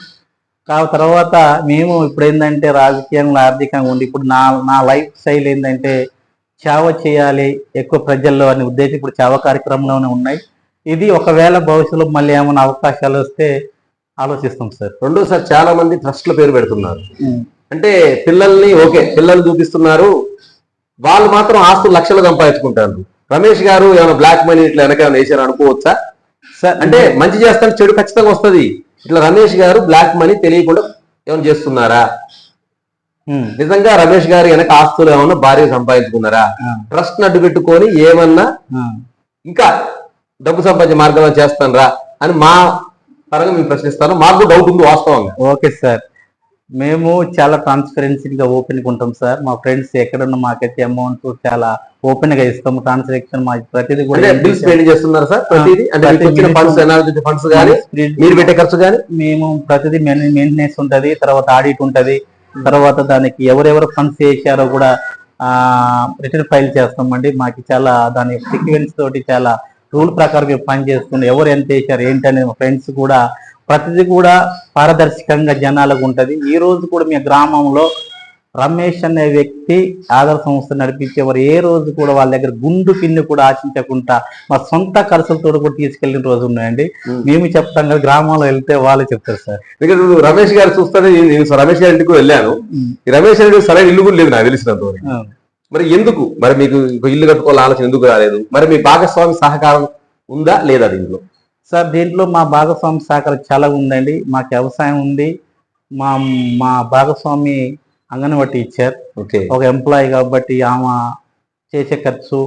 తర్వాత మేము ఇప్పుడు ఏంటంటే రాజకీయంలో ఆర్థికంగా ఉండి ఇప్పుడు నా లైఫ్ స్టైల్ ఏంటంటే సేవ చేయాలి ఎక్కువ ప్రజల్లో అనే ఉద్దేశం ఇప్పుడు సేవ కార్యక్రమంలోనే ఉన్నాయి. ఇది ఒకవేళ భవిష్యత్తులో మళ్ళీ ఏమైనా అవకాశాలు వస్తే ఆలోచిస్తాం సార్. రెండోసారి చాలా మంది ట్రస్ట్ల పేరు పెడుతున్నారు, అంటే పిల్లల్ని చూపిస్తున్నారు, వాళ్ళు మాత్రం ఆస్తులు లక్షలు సంపాదించుకుంటారు. రమేష్ గారు ఏమైనా బ్లాక్ మనీ ఇట్లా వెనక వేసారు అనుకోవచ్చా సార్? అంటే మంచి చేస్తాను చెడు ఖచ్చితంగా వస్తుంది. ఇట్లా రమేష్ గారు బ్లాక్ మనీ తెలియకుండా ఏమైనా చేస్తున్నారా? నిజంగా రమేష్ గారు వెనక ఆస్తులు ఏమన్నా భార్య సంపాదించుకున్నారా? ట్రస్ట్ అడ్డు పెట్టుకొని ఏమన్నా ఇంకా డబ్బు సంపాదించే మార్గం చేస్తానరా అని మా పరంగా మేము ప్రశ్నిస్తాను. మాకు డౌట్ ఉంది వాస్తవంగా. ఓకే సార్, మేము చాలా ట్రాన్స్పరెన్సీగా ఓపెన్గా ఉంటాం సార్. మా ఫ్రెండ్స్ ఎక్కడున్నా మాకైతే అమౌంట్ చాలా ఓపెన్ గా ఇస్తాము. ట్రాన్సాక్షన్ మా ప్రతిదీ కూడా బిల్స్ పే చేస్తున్నారు సార్. ప్రతిదీ అంటే ఫండ్స్ కానీ మీరు పెట్టే ఖర్చు కానీ మేము ప్రతిదీ మెయింటెనెన్స్ ఉంటది, తర్వాత ఆడిట్ ఉంటది, తర్వాత దానికి ఎవరెవరు ఫండ్స్ చేశారో కూడా రిటర్న్ ఫైల్ చేస్తామండి. మాకు చాలా దాని సీక్వెన్స్ తోటి చాలా రూల్ ప్రకారం మేము పని చేస్తున్నాం. ఎవరు ఎంత చేశారు ఏంటనే మా ఫ్రెండ్స్ కూడా ప్రతిదీ కూడా పారదర్శకంగా జనాలకు ఉంటది. ఈ రోజు కూడా మీ గ్రామంలో రమేష్ అనే వ్యక్తి ఆధార సంస్థ నడిపించేవారు. ఏ రోజు కూడా వాళ్ళ దగ్గర గుండు పిన్ను కూడా ఆశించకుండా మా సొంత ఖర్చులతో కూడా తీసుకెళ్లిన రోజు ఉన్నాయండి. మేము చెప్తాం కదా, గ్రామంలో వెళ్తే వాళ్ళు చెప్తారు సార్. రమేష్ గారు చూస్తే నేను రమేష్ గారి ఇంటికి వెళ్ళాను. రమేష్ గారి సరైన ఇల్లు కూడా లేదు నాకు తెలిసినంత వరకు. మరి ఎందుకు మరి మీకు ఇల్లు కట్టుకోవాలని ఆలోచన ఎందుకు రాలేదు? మరి మీ భాగస్వామి సహకారం ఉందా లేదా దీంట్లో? సార్ దీంట్లో మా భాగస్వామి సహకారం చాలా ఉందండి. మాకు వ్యవసాయం ఉంది. మా భాగస్వామి అంగన్వాడీ టీచర్, ఒక ఎంప్లాయీ కాబట్టి ఆమె చేసే ఖర్చు,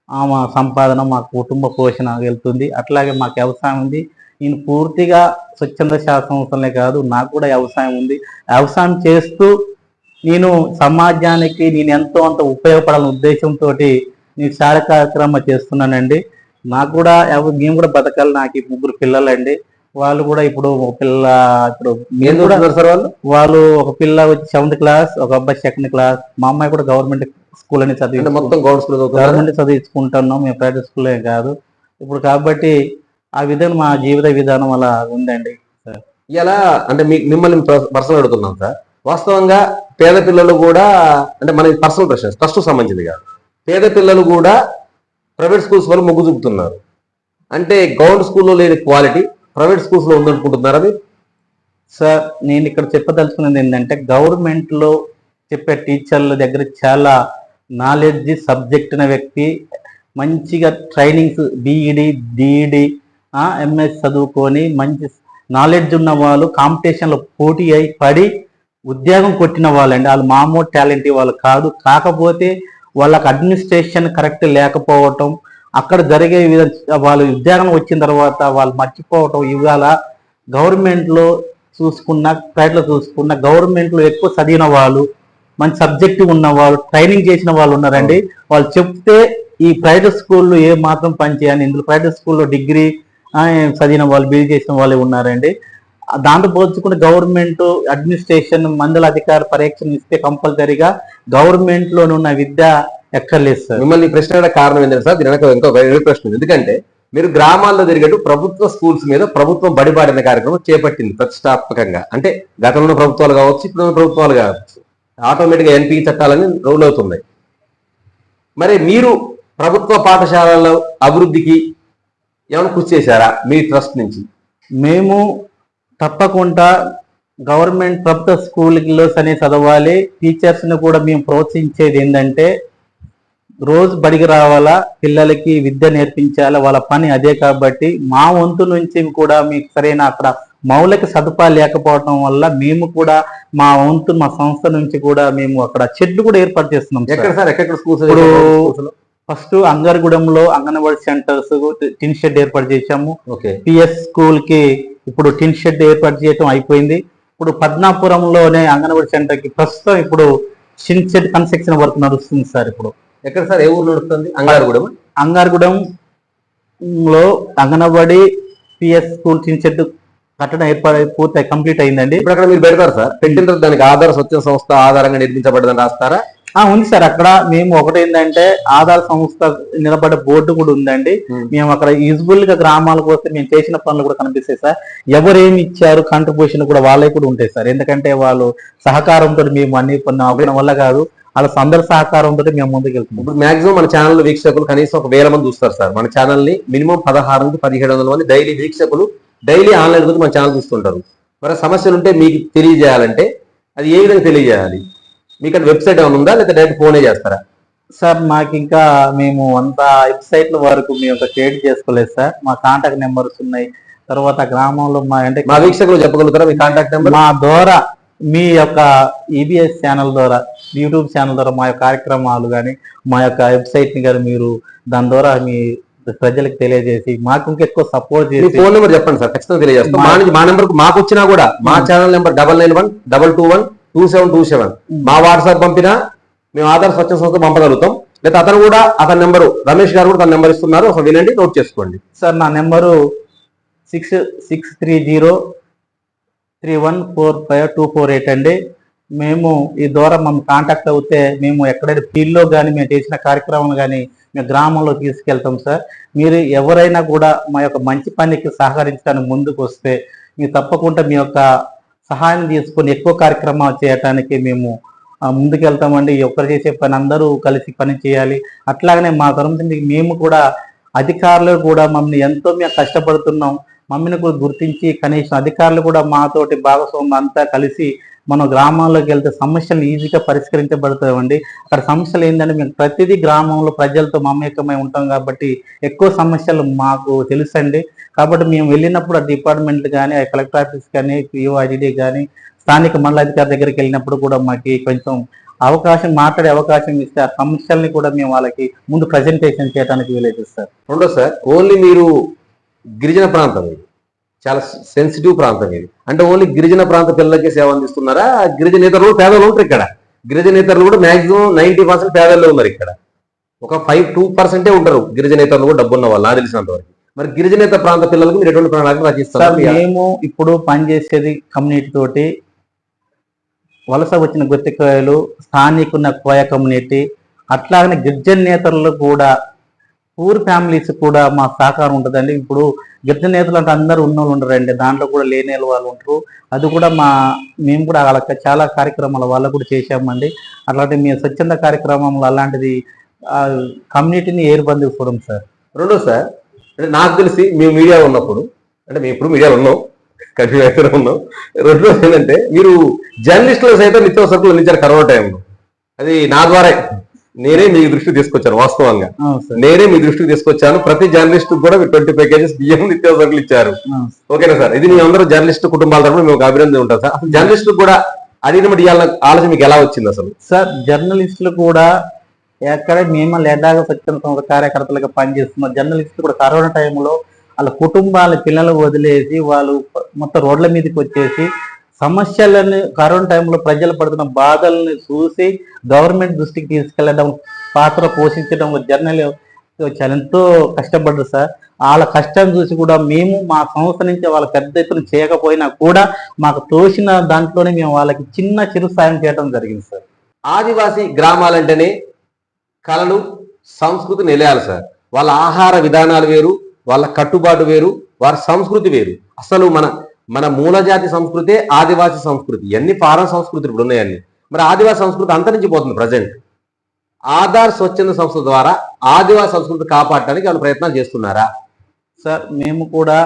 ఆమె సంపాదన మా కుటుంబ పోషణ వెళ్తుంది. అట్లాగే మాకు వ్యవసాయం ఉంది. నేను పూర్తిగా స్వచ్ఛంద సేవా సంస్థలే కాదు, నాకు కూడా వ్యవసాయం ఉంది. వ్యవసాయం చేస్తూ నేను సమాజానికి నేను ఎంతో అంత ఉపయోగపడాలనే ఉద్దేశంతో నేను సేవ కార్యక్రమం చేస్తున్నానండి. నాకు కూడా మేము కూడా బతకాలి. నాకు 3 పిల్లలండి. వాళ్ళు కూడా ఇప్పుడు వాళ్ళు ఒక పిల్ల వచ్చి 7th క్లాస్, ఒక అబ్బాయి 2nd క్లాస్. మా అమ్మాయి కూడా గవర్నమెంట్ స్కూల్ అని గవర్నమెంట్ చదివించుకుంటున్నాం. మేము ప్రైవేట్ స్కూల్ కాదు ఇప్పుడు. కాబట్టి ఆ విధంగా మా జీవిత విధానం అలా ఉందండి సార్. ఇలా అంటే మిమ్మల్ని పర్సనల్ అడుగుతున్నాం సార్. వాస్తవంగా పేద పిల్లలు కూడా, అంటే మన పర్సనల్ ప్రశ్న ట్రస్ట్ సంబంధించింది కాదు, పేద పిల్లలు కూడా ప్రైవేట్ స్కూల్స్ వాళ్ళు మొగ్గు చూపుతున్నారు. అంటే గవర్నమెంట్ స్కూల్లో లేని క్వాలిటీ ప్రైవేట్ స్కూల్స్ లో ఉందనుకుంటున్నారా మీరు? సార్ నేను ఇక్కడ చెప్పదలుచుకున్నది ఏంటంటే, గవర్నమెంట్ లో చెప్పే టీచర్ల దగ్గర చాలా నాలెడ్జ్ సబ్జెక్ట్ అనే వ్యక్తి, మంచిగా ట్రైనింగ్స్ బీఈడి డిఈడి ఎంఎస్ చదువుకొని మంచి నాలెడ్జ్ ఉన్న వాళ్ళు కాంపిటీషన్లో పోటీ అయి పడి ఉద్యోగం కొట్టిన వాళ్ళండి. వాళ్ళు మామూలు టాలెంట్ వాళ్ళు కాదు. కాకపోతే వాళ్ళకి అడ్మినిస్ట్రేషన్ కరెక్ట్ లేకపోవటం, అక్కడ జరిగే వాళ్ళు ఉద్యోగం వచ్చిన తర్వాత వాళ్ళు మర్చిపోవటం. ఇవాళ గవర్నమెంట్లో చూసుకున్న ప్రైవేట్లో చూసుకున్న గవర్నమెంట్లో ఎక్కువ చదివిన వాళ్ళు, మంచి సబ్జెక్టు ఉన్న వాళ్ళు, ట్రైనింగ్ చేసిన వాళ్ళు ఉన్నారండి. వాళ్ళు చెప్తే ఈ ప్రైవేట్ స్కూల్లో ఏ మాత్రం పనిచేయాలి. ఇందులో ప్రైవేట్ స్కూల్లో డిగ్రీ చదివిన వాళ్ళు, బీఈ చేసిన వాళ్ళే ఉన్నారండి. దాంతో పోల్చుకుంటే గవర్నమెంట్ అడ్మినిస్ట్రేషన్ మండల అధికార పరీక్షను ఇస్తే కంపల్సరీగా గవర్నమెంట్లోనున్న విద్య ఎక్కర్లేదు సార్. మిమ్మల్ని ఈ ప్రశ్న అడగడానికి కారణం ఏంటంటే సార్, దీని వెనక ఇంకో వేరే ప్రశ్న ఉంది. ఎందుకంటే మీరు గ్రామాల్లో తిరిగట్టు ప్రభుత్వ స్కూల్స్ మీద ప్రభుత్వం బడిబాడిన కార్యక్రమం చేపట్టింది ప్రతిష్టాత్మకంగా. అంటే గతంలో ప్రభుత్వాలు కావచ్చు, ఇప్పుడు ప్రభుత్వాలు కావచ్చు, ఆటోమేటిక్గా ఎన్పీ చట్టాలని రౌల్ అవుతున్నాయి. మరి మీరు ప్రభుత్వ పాఠశాలల అభివృద్ధికి ఏమైనా కృషి చేశారా మీ ట్రస్ట్ నుంచి? మేము తప్పకుండా గవర్నమెంట్ ప్రభుత్వ స్కూల్లో అనే చదవాలి. టీచర్స్ని కూడా మేము ప్రోత్సహించేది ఏంటంటే రోజు బడికి రావాలా, పిల్లలకి విద్య నేర్పించాలా, వాళ్ళ పని అదే. కాబట్టి మా వంతు నుంచి కూడా మీకు సరైన అక్కడ మౌలిక సదుపాయాలు లేకపోవడం వల్ల మేము కూడా మా వంతు మా సంస్థ నుంచి కూడా మేము అక్కడ షెడ్లు కూడా ఏర్పాటు చేస్తున్నాం. ఎక్కడ సార్, ఎక్కడ స్కూల్స్? ఇప్పుడు ఫస్ట్ అంగారగూడెంలో అంగన్వాడీ సెంటర్స్ టిన్ షెడ్ ఏర్పాటు చేశాము. పిఎస్ స్కూల్ కి ఇప్పుడు టిన్ షెడ్ ఏర్పాటు చేయడం అయిపోయింది. ఇప్పుడు పద్నాపురంలోనే అంగన్వాడీ సెంటర్ కి ప్రస్తుతం ఇప్పుడు టిన్ షెడ్ కన్స్ట్రక్షన్ వర్క్ నడుస్తుంది సార్. ఇప్పుడు ఎక్కడ సార్, ఏ ఊరు నడుస్తుంది? అంగారగూడెం. అంగారగూడెంలో అంగన్వాడీ పిఎస్ స్కూల్ టిన్ షెడ్ కట్టడం ఏర్పాటు పూర్తి కంప్లీట్ అయిందండి. ఇప్పుడు అక్కడ మీరు పెడతారు సార్, పెట్టిన తర్వాత దానికి ఆధార్ స్వచ్ఛంద సంస్థ ఆధారంగా నిర్మించబడ్డదని రాస్తారా? ఉంది సార్. అక్కడ మేము ఒకటేంటంటే ఆధార్ సంస్థ నిలబడే బోర్డు కూడా ఉందండి. మేము అక్కడ యూజ్ఫుల్ గా గ్రామాలకు వస్తే మేము చేసిన పనులు కూడా కనిపిస్తాయి సార్. ఎవరేమి ఇచ్చారు కాంట్రిబ్యూషన్ కూడా వాళ్ళే కూడా ఉంటాయి సార్. ఎందుకంటే వాళ్ళు సహకారంతో మేము అన్ని పనులు అవ్వడం వల్ల కాదు, వాళ్ళ అందరి సహకారంతో మేము ముందుకు వెళ్తున్నాం. ఇప్పుడు మాక్సిమం మన ఛానల్ వీక్షకులు కనీసం 1000 మంది చూస్తారు సార్. మన ఛానల్ ని మినిమం 16 నుంచి 1700 మంది డైలీ వీక్షకులు డైలీ ఆన్లైన్ గురించి మన ఛానల్ చూస్తుంటారు. మరి సమస్యలు ఉంటే మీకు తెలియజేయాలంటే అది ఏ విధంగా తెలియజేయాలి? మీకు అది వెబ్సైట్ ఏమైనా ఉందా, లేదా డైరెక్ట్ ఫోనే చేస్తారా? సార్ మాకు ఇంకా మేము అంత వెబ్సైట్ల వరకు మేము క్రియేట్ చేసుకోలేదు సార్. మా కాంటాక్ట్ నెంబర్స్ ఉన్నాయి. తర్వాత గ్రామంలో మా వీక్షకులు చెప్పగలుగుతారా మీ కాంటాక్ట్ నెంబర్? మా ద్వారా మీ యొక్క ఈబిఎస్ ఛానల్ ద్వారా, యూట్యూబ్ ఛానల్ ద్వారా మా యొక్క కార్యక్రమాలు కానీ మా యొక్క వెబ్సైట్ ని కానీ మీరు దాని ద్వారా మీ ప్రజలకు తెలియజేసి మాకు ఇంకెక్కువ సపోర్ట్ చేసి. ఫోన్ నెంబర్ చెప్పండి సార్, ఖచ్చితంగా తెలియజేస్తాం. మా నెంబర్ మాకు వచ్చినా కూడా మా ఛానల్ నెంబర్ 9912212727 మా వాట్సాప్ పంపినా మేము ఆధార్ స్వచ్ఛంద సంస్థ పంపగలుగుతాం. లేదా అతను కూడా అతని నెంబరు రమేష్ గారు కూడా తన నెంబర్ ఇస్తున్నారు, ఒకసారి వినండి, నోట్ చేసుకోండి. సార్ నా నెంబరు 663031452448 అండి. మేము ఈ ద్వారా మమ్మల్ని కాంటాక్ట్ అవుతే మేము ఎక్కడైనా ఫీల్డ్లో కానీ మేము చేసిన కార్యక్రమాలు కానీ మేము గ్రామంలో తీసుకెళ్తాం సార్. మీరు ఎవరైనా కూడా మా యొక్క మంచి పనికి సహకరించడానికి ముందుకు వస్తే మీరు తప్పకుండా మీ యొక్క సహాయం తీసుకొని ఎక్కువ కార్యక్రమాలు చేయడానికి మేము ముందుకెళ్తామండి. ఒక్కరు చేసే పని అందరూ కలిసి పని చేయాలి. అట్లాగనే మా తరఫు మేము కూడా అధికారులు కూడా మమ్మల్ని ఎంతో మేము కష్టపడుతున్నాం, మమ్మల్ని కూడా గుర్తించి కనీసం అధికారులు కూడా మాతోటి భాగస్వామ్యం అంతా కలిసి మనం గ్రామాల్లోకి వెళ్తే సమస్యలు ఈజీగా పరిష్కరించబడతామండి. అక్కడ సమస్యలు ఏంటంటే మేము ప్రతిదీ గ్రామంలో ప్రజలతో మమేకమై ఉంటాం కాబట్టి ఎక్కువ సమస్యలు మాకు తెలుసండి. కాబట్టి మేము వెళ్ళినప్పుడు ఆ డిపార్ట్మెంట్ కానీ, ఆ కలెక్టర్ ఆఫీస్ కానీ, పిఓఐడి కానీ, స్థానిక మండలాధికారి దగ్గరికి వెళ్ళినప్పుడు కూడా మాకు కొంచెం అవకాశం మాట్లాడే అవకాశం ఇస్తే ఆ సమస్యల్ని కూడా మేము వాళ్ళకి ముందు ప్రజెంటేషన్ చేయడానికి వీలైతే సార్. రెండో సార్, ఓన్లీ మీరు గిరిజన ప్రాంతం ఇది చాలా సెన్సిటివ్ ప్రాంతం ఇది, అంటే ఓన్లీ గిరిజన ప్రాంత పిల్లలకే సేవ అందిస్తున్నారా? గిరిజనేతరులు పేదలు ఉంటారు ఇక్కడ. గిరిజనేతరులు కూడా మాక్సిమం 90% పేదల్లో ఉన్నారు ఇక్కడ. ఒక 2% ఉంటారు గిరిజనేతరులు కూడా డబ్బున్న వాళ్ళు నాకు తెలిసినంత వరకు. మరి గిరిజనేత ప్రాంత పిల్లలకు మీరు ఎటువంటి ప్రణాళిక రచిస్తారు? మేము ఇప్పుడు పనిచేసేది కమ్యూనిటీ తోటి, వలస వచ్చిన గుర్తికాయలు, స్థానికున్న కోయ కమ్యూనిటీ, అట్లాగనే గిరిజన నేతలు కూడా, పూర్ ఫ్యామిలీస్ కూడా మా సహకారం ఉంటుందండి. ఇప్పుడు గిరిజన నేతలు అంటే అందరూ ఉన్నోళ్ళు ఉండరండి, దాంట్లో కూడా లేని వాళ్ళు ఉంటారు. అది కూడా మేము కూడా వాళ్ళకి చాలా కార్యక్రమాలు వాళ్ళకు కూడా చేసామండి. అట్లాంటి మీ స్వచ్ఛంద కార్యక్రమంలో అలాంటిది కమ్యూనిటీని ఏర్పందించుకోవడం సార్. రెండో సార్, అంటే నాకు తెలిసి మేము మీడియా ఉన్నప్పుడు, అంటే మేము ఇప్పుడు మీడియాలో ఉన్నాం, కన్ఫ్యూజ్ అయితే ఉన్నాం. రెండో ఏంటంటే మీరు జర్నలిస్టులు సైతం నిత్యావసరకులు అందించారు కరోనా టైంలో. అది నా ద్వారా నేనే మీ దృష్టికి తీసుకొచ్చాను. వాస్తవంగా నేనే మీ దృష్టికి తీసుకొచ్చాను. ప్రతి జర్నలిస్ట్ కూడా 25 కేజీస్ బియ్యం నిత్యావసరకులు ఇచ్చారు. ఓకేనా సార్? ఇది మీ అందరూ జర్నలిస్ట్ కుటుంబాల తరఫున మేము అభినందన ఉంటాం సార్. అసలు జర్నలిస్టులు కూడా అడిగినప్పుడు ఇవ్వాలన్న ఆలోచన మీకు ఎలా వచ్చింది అసలు? సార్ జర్నలిస్టులు కూడా ఎక్కడ మేము లేదాగా స్వచ్ఛంద సంస్థ కార్యకర్తలుగా పనిచేస్తున్నాం. జర్నలిస్టులు కూడా కరోనా టైంలో వాళ్ళ కుటుంబాల పిల్లలు వదిలేసి వాళ్ళు మొత్తం రోడ్ల మీదకి వచ్చేసి సమస్యలను, కరోనా టైంలో ప్రజలు పడుతున్న బాధల్ని చూసి గవర్నమెంట్ దృష్టికి తీసుకెళ్లడం, పాత్ర పోషించడంలో జర్నలిస్టులు చాలా ఎంతో కష్టపడ్డారు సార్. వాళ్ళ కష్టం చూసి కూడా మేము మా సంస్థ నుంచి వాళ్ళ పెద్ద ఎత్తున చేయకపోయినా కూడా మాకు తోసిన దాంట్లోనే మేము వాళ్ళకి చిరు సాయం చేయడం జరిగింది సార్. ఆదివాసీ గ్రామాలంటేనే కళలు, సంస్కృతి నిలయాలి సార్. వాళ్ళ ఆహార విధానాలు వేరు, వాళ్ళ కట్టుబాటు వేరు, వారి సంస్కృతి వేరు. అసలు మన మన మూలజాతి సంస్కృతే ఆదివాసీ సంస్కృతి. ఇవన్నీ ఫారెన్ సంస్కృతులు ఇప్పుడు ఉన్నాయన్ని. మరి ఆదివాసీ సంస్కృతి అంతరించిపోతుంది ప్రజెంట్. ఆధార్ స్వచ్ఛంద సంస్థ ద్వారా ఆదివాసీ సంస్కృతి కాపాడటానికి వాళ్ళు ప్రయత్నాలు చేస్తున్నారా? సార్ మేము కూడా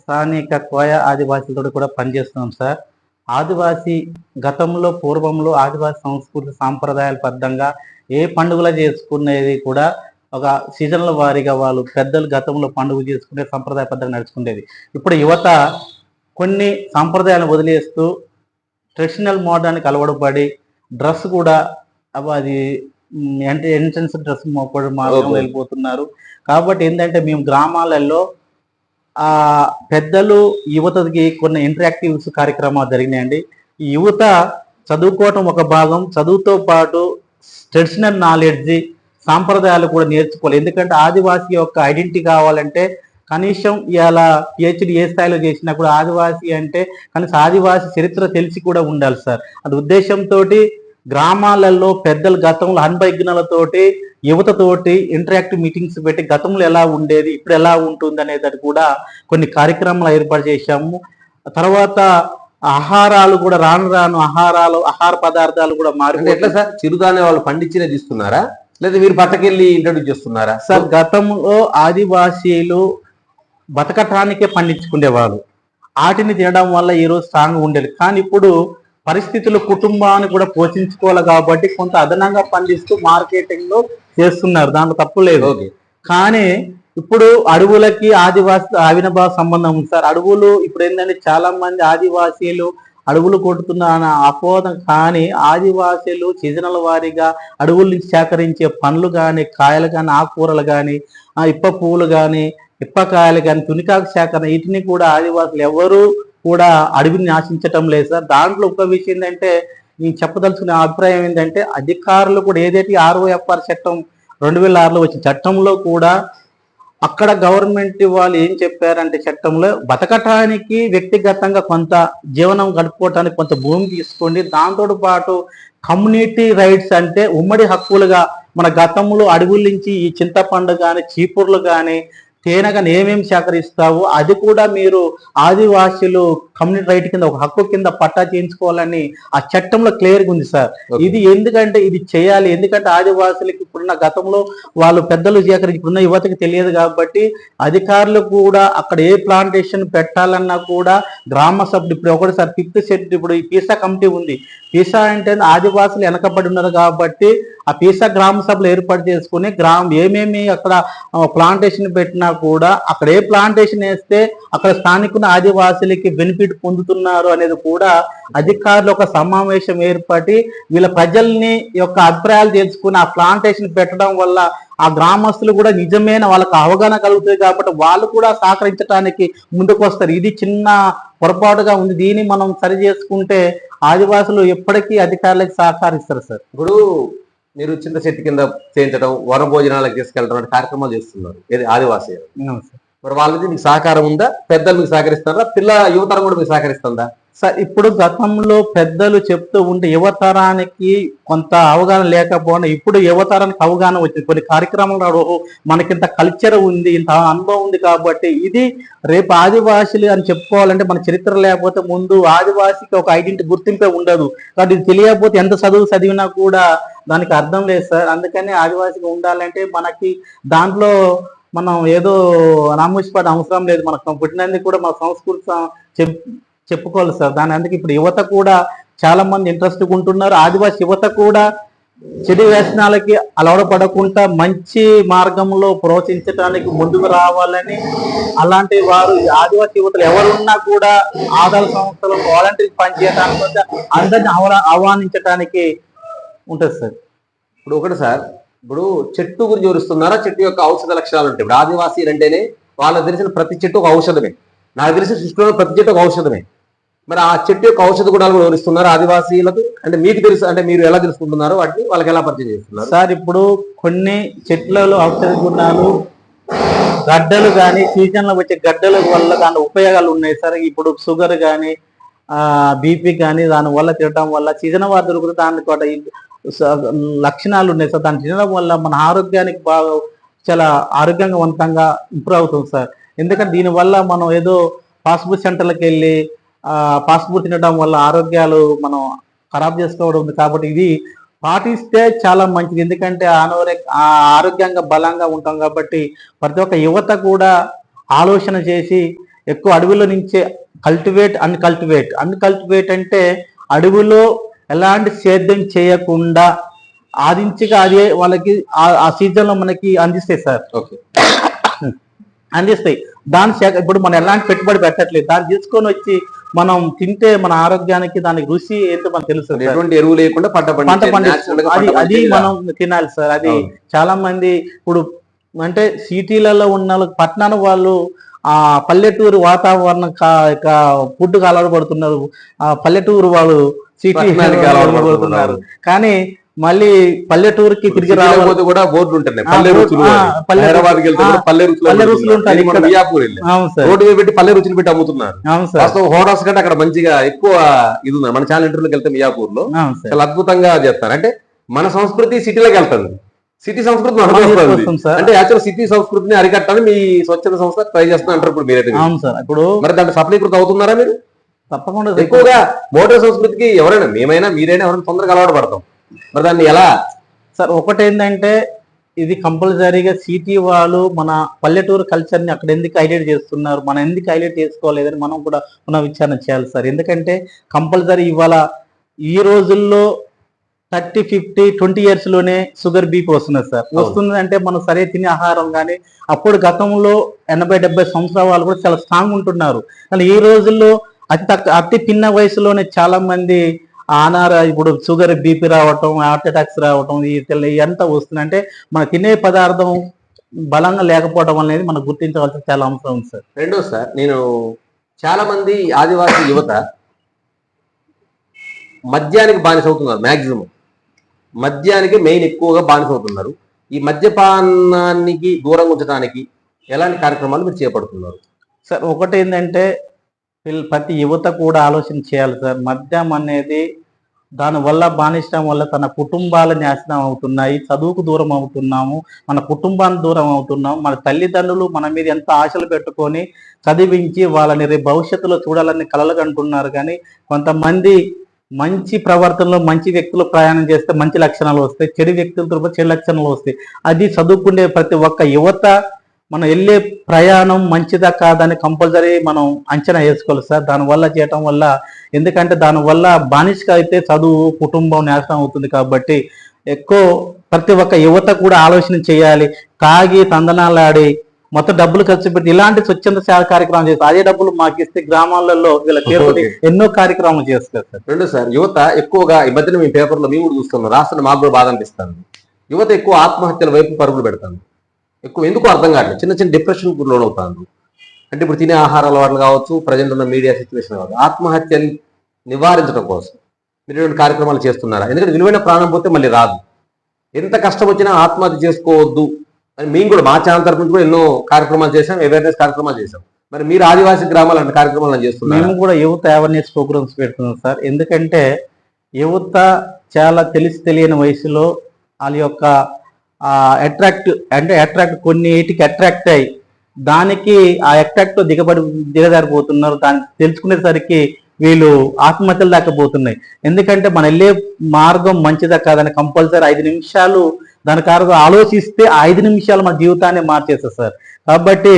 స్థానిక కోయ ఆదివాసీలతో కూడా పనిచేస్తున్నాం సార్. ఆదివాసీ గతంలో పూర్వంలో ఆదివాసీ సంస్కృతి సాంప్రదాయాల బద్ధంగా ఏ పండుగలు చేసుకునేది కూడా ఒక సీజన్ల వారీగా వాళ్ళు పెద్దలు గతంలో పండుగ చేసుకునే సంప్రదాయబద్ధంగా నడుచుకునేది. ఇప్పుడు యువత కొన్ని సాంప్రదాయాలను వదిలేస్తూ ట్రెడిషనల్ మోడర్న్కి అలవాటు పడి డ్రెస్ కూడా అది ఎంట్రన్స్ డ్రెస్ మార్గంలో వెళ్ళిపోతున్నారు. కాబట్టి ఏంటంటే మేము గ్రామాలలో పెద్దలు యువతకి కొన్ని ఇంటరాక్టివ్స్ కార్యక్రమాలు జరిగినాయండి. ఈ యువత చదువుకోవటం ఒక భాగం, చదువుతో పాటు ట్రెడిషనల్ నాలెడ్జ్ సాంప్రదాయాలు కూడా నేర్చుకోవాలి. ఎందుకంటే ఆదివాసీ యొక్క ఐడెంటిటీ కావాలంటే కనీసం ఇలా పిహెచ్డి ఏ స్థాయిలో చేసినా కూడా ఆదివాసీ అంటే కనీసం ఆదివాసీ చరిత్ర తెలిసి కూడా ఉండాలి సార్. అది ఉద్దేశంతో గ్రామాలలో పెద్దలు గతంలో అనుభవజ్ఞులతోటి యువతతోటి ఇంటరాక్టివ్ మీటింగ్స్ పెట్టి గతంలో ఎలా ఉండేది ఇప్పుడు ఎలా ఉంటుంది అనేది కూడా కొన్ని కార్యక్రమాలు ఏర్పాటు చేశాము. తర్వాత ఆహారాలు కూడా రాను ఆహార పదార్థాలు కూడా మారి ఎట్లా సార్? చిరుధాన్య వాళ్ళు పండించినది ఇస్తున్నారా లేదా మీరు పట్టకెళ్ళి ఇంట్రడ్యూస్ చేస్తున్నారా? సార్ గతంలో ఆదివాసీలు బతకటానికే పండించుకునేవాళ్ళు. వాటిని తినడం వల్ల ఈరోజు స్ట్రాంగ్ ఉండేది. కానీ ఇప్పుడు పరిస్థితులు కుటుంబాన్ని కూడా పోషించుకోవాలి కాబట్టి కొంత అదనంగా పండిస్తూ మార్కెటింగ్ లో చేస్తున్నారు, దాంట్లో తప్పు లేదు. కానీ ఇప్పుడు అడవులకి ఆదివాసీ అవినాభావ సంబంధం ఉంది సార్. అడవులు ఇప్పుడు ఏంటంటే చాలా మంది ఆదివాసీలు అడవులు కొట్టుతున్న అపోహం. కానీ ఆదివాసీలు సీజనల్ వారీగా అడవుల నుంచి సేకరించే పండ్లు కానీ కాయలు కానీ ఆకుకూరలు కానీ ఇప్ప పువ్వులు కానీ ఇప్పకాయలు కానీ తునికాకు సేకరణ వీటిని కూడా ఆదివాసులు ఎవరు కూడా అడవిని ఆశించటం లేదు సార్. దాంట్లో ఒక విషయం ఏంటంటే నేను చెప్పదలుచుకునే అభిప్రాయం ఏంటంటే అధికారులు కూడా ఏదైతే ROFR చట్టం 2006లో వచ్చిన చట్టంలో కూడా అక్కడ గవర్నమెంట్ వాళ్ళు ఏం చెప్పారంటే చట్టంలో బతకటానికి వ్యక్తిగతంగా కొంత జీవనం గడుపుకోవటానికి కొంత భూమి తీసుకోండి, దాంతో పాటు కమ్యూనిటీ రైట్స్ అంటే ఉమ్మడి హక్కులుగా మన గతంలో అడవుల నుంచి ఈ చింతపండు కానీ చీపుర్లు కానీ తేనె కానీ ఏమేమి సేకరిస్తావు అది కూడా మీరు ఆదివాసీలు కమ్యూనిటీ రైట్ కింద ఒక హక్కు కింద పట్టా చేయించుకోవాలని ఆ చట్టంలో క్లియర్గా ఉంది సార్. ఇది ఎందుకంటే ఇది చేయాలి, ఎందుకంటే ఆదివాసులకి ఇప్పుడున్న గతంలో వాళ్ళు పెద్దలు సేకరించి ఇప్పుడున్న యువతకి తెలియదు కాబట్టి అధికారులు కూడా అక్కడ ఏ ప్లాంటేషన్ పెట్టాలన్నా కూడా గ్రామ సభ్యులు ఇప్పుడు ఒకటిసారి 5th షెడ్యూల్ ఇప్పుడు ఈ పీసా కమిటీ ఉంది. పీసా అంటే ఆదివాసులు వెనకబడి ఉన్నారు కాబట్టి ఆ పీసా గ్రామ సభలు ఏర్పాటు చేసుకుని ఏమేమి అక్కడ ప్లాంటేషన్ పెట్టినా కూడా అక్కడ ఏ ప్లాంటేషన్ వేస్తే అక్కడ స్థానికున్న ఆదివాసులకి బెనిఫిట్ పొందుతున్నారు అనేది కూడా అధికారులు ఒక సమావేశం ఏర్పడి వీళ్ళ ప్రజల్ని యొక్క అభిప్రాయాలు తెలుసుకుని ఆ ప్లాంటేషన్ పెట్టడం వల్ల ఆ గ్రామస్తులు కూడా నిజమైన వాళ్ళకి అవగాహన కలుగుతుంది కాబట్టి వాళ్ళు కూడా సహకరించడానికి ముందుకు వస్తారు. ఇది చిన్న పొరపాటుగా ఉంది, దీన్ని మనం సరి చేసుకుంటే ఆదివాసులు ఎప్పటికీ అధికారులకు సహకరిస్తారు సార్. ఇప్పుడు మీరు చింత చెట్టు కింద చేయించడం, వన భోజనాలకు తీసుకెళ్ళడం కార్యక్రమాలు చేస్తున్నారు ఏది ఆదివాసీ. మరి వాళ్ళకి మీకు సహకారం ఉందా? పెద్దలు మీకు సహకరిస్తారా? యువతరం కూడా మీకు సహకరిస్తుందా? సార్ ఇప్పుడు గతంలో పెద్దలు చెప్తూ ఉంటే యువతరానికి కొంత అవగాహన లేకపోవడం ఇప్పుడు యువతరానికి అవగాహన వచ్చింది. కొన్ని కార్యక్రమాలు మనకింత కల్చర్ ఉంది, ఇంత అనుభవం ఉంది కాబట్టి ఇది రేపు ఆదివాసీలు అని చెప్పుకోవాలంటే మన చరిత్ర లేకపోతే ముందు ఆదివాసీకి ఒక ఐడెంటిటీ గుర్తింపే ఉండదు. కాబట్టి ఇది తెలియకపోతే ఎంత చదివినా కూడా దానికి అర్థం లేదు సార్. అందుకని ఆదివాసీగా ఉండాలంటే మనకి దాంట్లో మనం ఏదో నామూసిపాటు అవసరం లేదు. మనకు పుట్టినందుకు కూడా మన సంస్కృతి చెప్పుకోవాలి సార్. దాని అందుకే ఇప్పుడు యువత కూడా చాలా మంది ఇంట్రెస్ట్ ఉంటున్నారు. ఆదివాసీ యువత కూడా చెడు వ్యసనాలకి అలవాటు పడకుండా మంచి మార్గంలో ప్రోత్సహించడానికి ముందుకు రావాలని అలాంటి వారు ఆదివాసీ యువతలు ఎవరున్నా కూడా ఆధార సంస్థలు వాలంటీర్ పనిచేయడానికి అందరినీ ఆహ్వానించడానికి ఉంటుంది సార్. ఇప్పుడు ఒకటి సార్, ఇప్పుడు చెట్టు గురించి వివరిస్తున్నారా? చెట్టు యొక్క ఔషధ లక్షణాలు ఉంటాయి. ఇప్పుడు ఆదివాసీలు అంటేనే వాళ్ళకి తెలిసిన ప్రతి చెట్టు ఒక ఔషధమే. నాకు తెలిసిన సృష్టిలో ప్రతి చెట్టు ఒక ఔషధమే. మరి ఆ చెట్టు యొక్క ఔషధ గుణాలు కూడా వివరిస్తున్నారు ఆదివాసీలకు? అంటే మీకు తెలుసు, అంటే మీరు ఎలా తెలుసుకుంటున్నారో వాటిని వాళ్ళకి ఎలా పరిచయం చేస్తున్నారు సార్? ఇప్పుడు కొన్ని చెట్లలో ఔషధ గుణాలు గడ్డలు కానీ సీజన్లో వచ్చే గడ్డల వల్ల దాని ఉపయోగాలు ఉన్నాయి సార్. ఇప్పుడు షుగర్ కానీ బీపీ కానీ దాని వల్ల తినడం వల్ల సీజన్ వారు దొరుకుతుంది. దాని కూడా లక్షణాలు ఉన్నాయి సార్. దాన్ని తినడం వల్ల మన ఆరోగ్యానికి బాగా చాలా ఆరోగ్యవంతంగా ఇంప్రూవ్ అవుతుంది సార్. ఎందుకంటే దీనివల్ల మనం ఏదో ఫాస్ట్ ఫుడ్ సెంటర్లకు వెళ్ళి ఫాస్ట్ ఫుడ్ తినడం వల్ల ఆరోగ్యాలు మనం ఖరాబ్ చేసుకోవడం ఉంది. కాబట్టి ఇది పాటిస్తే చాలా మంచిది. ఎందుకంటే ఆరోగ్యంగా బలంగా ఉంటాం కాబట్టి ప్రతి ఒక్క యువత కూడా ఆలోచన చేసి ఎక్కువ అడవిలో నుంచే అన్కల్టివేట్ అంటే అడవిలో ఎలాంటి సేద్యం చేయకుండా ఆదించగా అదే వాళ్ళకి ఆ సీజన్ లో మనకి అందిస్తాయి సార్. ఓకే, అందిస్తాయి. దాని ఇప్పుడు మనం ఎలాంటి పెట్టుబడి పెట్టట్లేదు. దాన్ని తీసుకొని వచ్చి మనం తింటే మన ఆరోగ్యానికి దానికి రుచి ఏంటో మనకు తెలుసు. ఎటువంటి ఎరువు లేకుండా పంట అది మనం తినాలి సార్. అది చాలా మంది ఇప్పుడు అంటే సిటీలలో ఉన్న పట్టణాల వాళ్ళు ఆ పల్లెటూరు వాతావరణం ఫుడ్కి అలవాటు పడుతున్నారు. ఆ పల్లెటూరు వాళ్ళు సిటీ పడుతున్నారు. కానీ మళ్ళీ పల్లెటూరుకి తిరిగి రాకపోతే కూడా బోర్డు ఉంటున్నాయి, పల్లె రుచులు ఉంటాయి. రోడ్డు మీద పెట్టి పల్లె రుచులు పెట్టి అమ్ముతున్నారు. హోటల్స్ కంటే అక్కడ మంచిగా ఎక్కువ ఇది ఉంది. మన ఛానల్ ఇంటర్వ్యూకి వెళ్తే మియాపూర్ లో చాలా అద్భుతంగా చేస్తారు. అంటే మన సంస్కృతి సిటీలోకి వెళ్తుంది, సిటీ సంస్కృతి మనకు వస్తుంది. అంటే యాక్చువల్ సిటీ సంస్కృతిని అరికట్టాలని మీ స్వచ్ఛత సంస్థ ట్రై చేస్తున్నా అంటారు. ఇప్పుడు మీరైతే ఇప్పుడు మరి దాంట్లో సఫలీకృతం అవుతున్నారా మీరు? తప్పకుండా. ఎక్కువగా మోటార్ సంస్కృతికి ఎవరైనా మీరైనా ఎవరైనా తొందరగా అలవాటు పడతాం. మరి దాన్ని ఎలా సార్? ఒకటేంటంటే ఇది కంపల్సరీగా సిటీ వాళ్ళు మన పల్లెటూరు కల్చర్ ని అక్కడ ఎందుకు హైలైట్ చేస్తున్నారు, మనం ఎందుకు హైలైట్ చేసుకోలేదని మనం కూడా పునఃవిచారణ చేయాలి సార్. ఎందుకంటే కంపల్సరీ ఇవాళ ఈ రోజుల్లో 30, 50, 20 years లోనే షుగర్ బీపీ వస్తున్నది సార్. వస్తుంది అంటే మనం సరే తినే ఆహారం కానీ అప్పుడు గతంలో 80, 70 సంవత్సరాల వాళ్ళు కూడా చాలా స్ట్రాంగ్ ఉంటున్నారు. కానీ ఈ రోజుల్లో అతి చిన్న వయసులోనే చాలా మంది ఇప్పుడు షుగర్ బీపీ రావటం, హార్ట్ అటాక్స్ రావటం ఇదంతా వస్తుంది. అంటే మనం తినే పదార్థం బలంగా లేకపోవడం అనేది మనం గుర్తించవలసిన చాలా అవసరం ఉంది సార్. రెండో సార్, నేను చాలా మంది ఆదివాసీ యువత మద్యానికి బానిస అవుతున్నారు. మ్యాక్సిమం మద్యానికి మెయిన్ ఎక్కువగా బానిస అవుతున్నారు. ఈ మద్యపానానికి దూరంగా ఉంచడానికి ఎలాంటి కార్యక్రమాలు మీరు చేపడుతున్నారు సార్? ఒకటి ఏంటంటే ప్రతి యువత కూడా ఆలోచన చేయాలి సార్. మద్యం అనేది దానివల్ల బానిసడం వల్ల తన కుటుంబాలు నాశనం అవుతున్నాయి, చదువుకు దూరం అవుతున్నాము, మన కుటుంబానికి దూరం అవుతున్నాము. మన తల్లిదండ్రులు మన మీద ఎంత ఆశలు పెట్టుకొని చదివించి వాళ్ళని రేపు భవిష్యత్తులో చూడాలని కలలు కంటున్నారు. కానీ కొంతమంది మంచి ప్రవర్తనలో మంచి వ్యక్తులు ప్రయాణం చేస్తే మంచి లక్షణాలు వస్తాయి, చెడు వ్యక్తులతో చెడు లక్షణాలు వస్తాయి. అది చదువుకునే ప్రతి ఒక్క యువత మనం వెళ్ళే ప్రయాణం మంచిదా కాదని కంపల్సరీ మనం అంచనా వేసుకోవాలి సార్. దానివల్ల చేయటం వల్ల, ఎందుకంటే దానివల్ల బానిసగా అయితే చదువు కుటుంబం నాశనం అవుతుంది. కాబట్టి ఎక్కువ ప్రతి ఒక్క యువత కూడా ఆలోచన చేయాలి. తాగి తందనాలాడి మొత్తం డబ్బులు ఖర్చు పెట్టి ఇలాంటి స్వచ్ఛంద సేవ కార్యక్రమం చేస్తారు. అదే డబ్బులు మాకు ఇస్తే గ్రామాలలో వీళ్ళ పేరు ఎన్నో కార్యక్రమాలు చేస్తారు సార్. రెండు సార్, యువత ఎక్కువగా ఈ మధ్యన మీ పేపర్లో మేము కూడా చూస్తున్నాం, రాష్ట్రం మాకు కూడా బాధ అనిపిస్తుంది. యువత ఎక్కువ ఆత్మహత్యల వైపు పరుగులు పెడతాను. ఎక్కువ ఎందుకు అర్థం కావట్లేదు, చిన్న చిన్న డిప్రెషన్కు లోన్ అవుతాను. అంటే ఇప్పుడు తినే ఆహార అలవాట్లు కావచ్చు, ప్రజెంట్ ఉన్న మీడియా సిచ్యువేషన్ కావచ్చు, ఆత్మహత్యని నివారించడం కోసం మీరు ఇటువంటి కార్యక్రమాలు చేస్తున్నారా? ఎందుకంటే విలువైన ప్రాణం పోతే మళ్ళీ రాదు. ఎంత కష్టం వచ్చినా ఆత్మహత్య చేసుకోవద్దు అని మేము కూడా మా ఛానల్ తరఫు నుంచి కూడా ఎన్నో కార్యక్రమాలు చేశాం, అవేర్నెస్ కార్యక్రమాలు చేశాం. మరి మీరు ఆదివాసీ గ్రామాలు అంటే కార్యక్రమాలు చేస్తున్నారు? మేము కూడా యూత్ అవేర్నెస్ ప్రోగ్రామ్స్ పెడుతున్నాం సార్. ఎందుకంటే యువత చాలా తెలియని వయసులో వాళ్ళ యొక్క అట్రాక్ట్ కొన్నిటికి అట్రాక్ట్ అయ్యి దానికి ఆ అట్రాక్ట్ దిగజారిపోతున్నారు. దాన్ని తెలుసుకునేసరికి వీళ్ళు ఆత్మహత్యలు దాకపోతున్నాయి. ఎందుకంటే మనం వెళ్ళే మార్గం మంచిదా కాదని కంపల్సరీ 5 నిమిషాలు దాని కారణం ఆలోచిస్తే 5 నిమిషాలు మన జీవితాన్ని మార్చేస్తారు సార్. కాబట్టి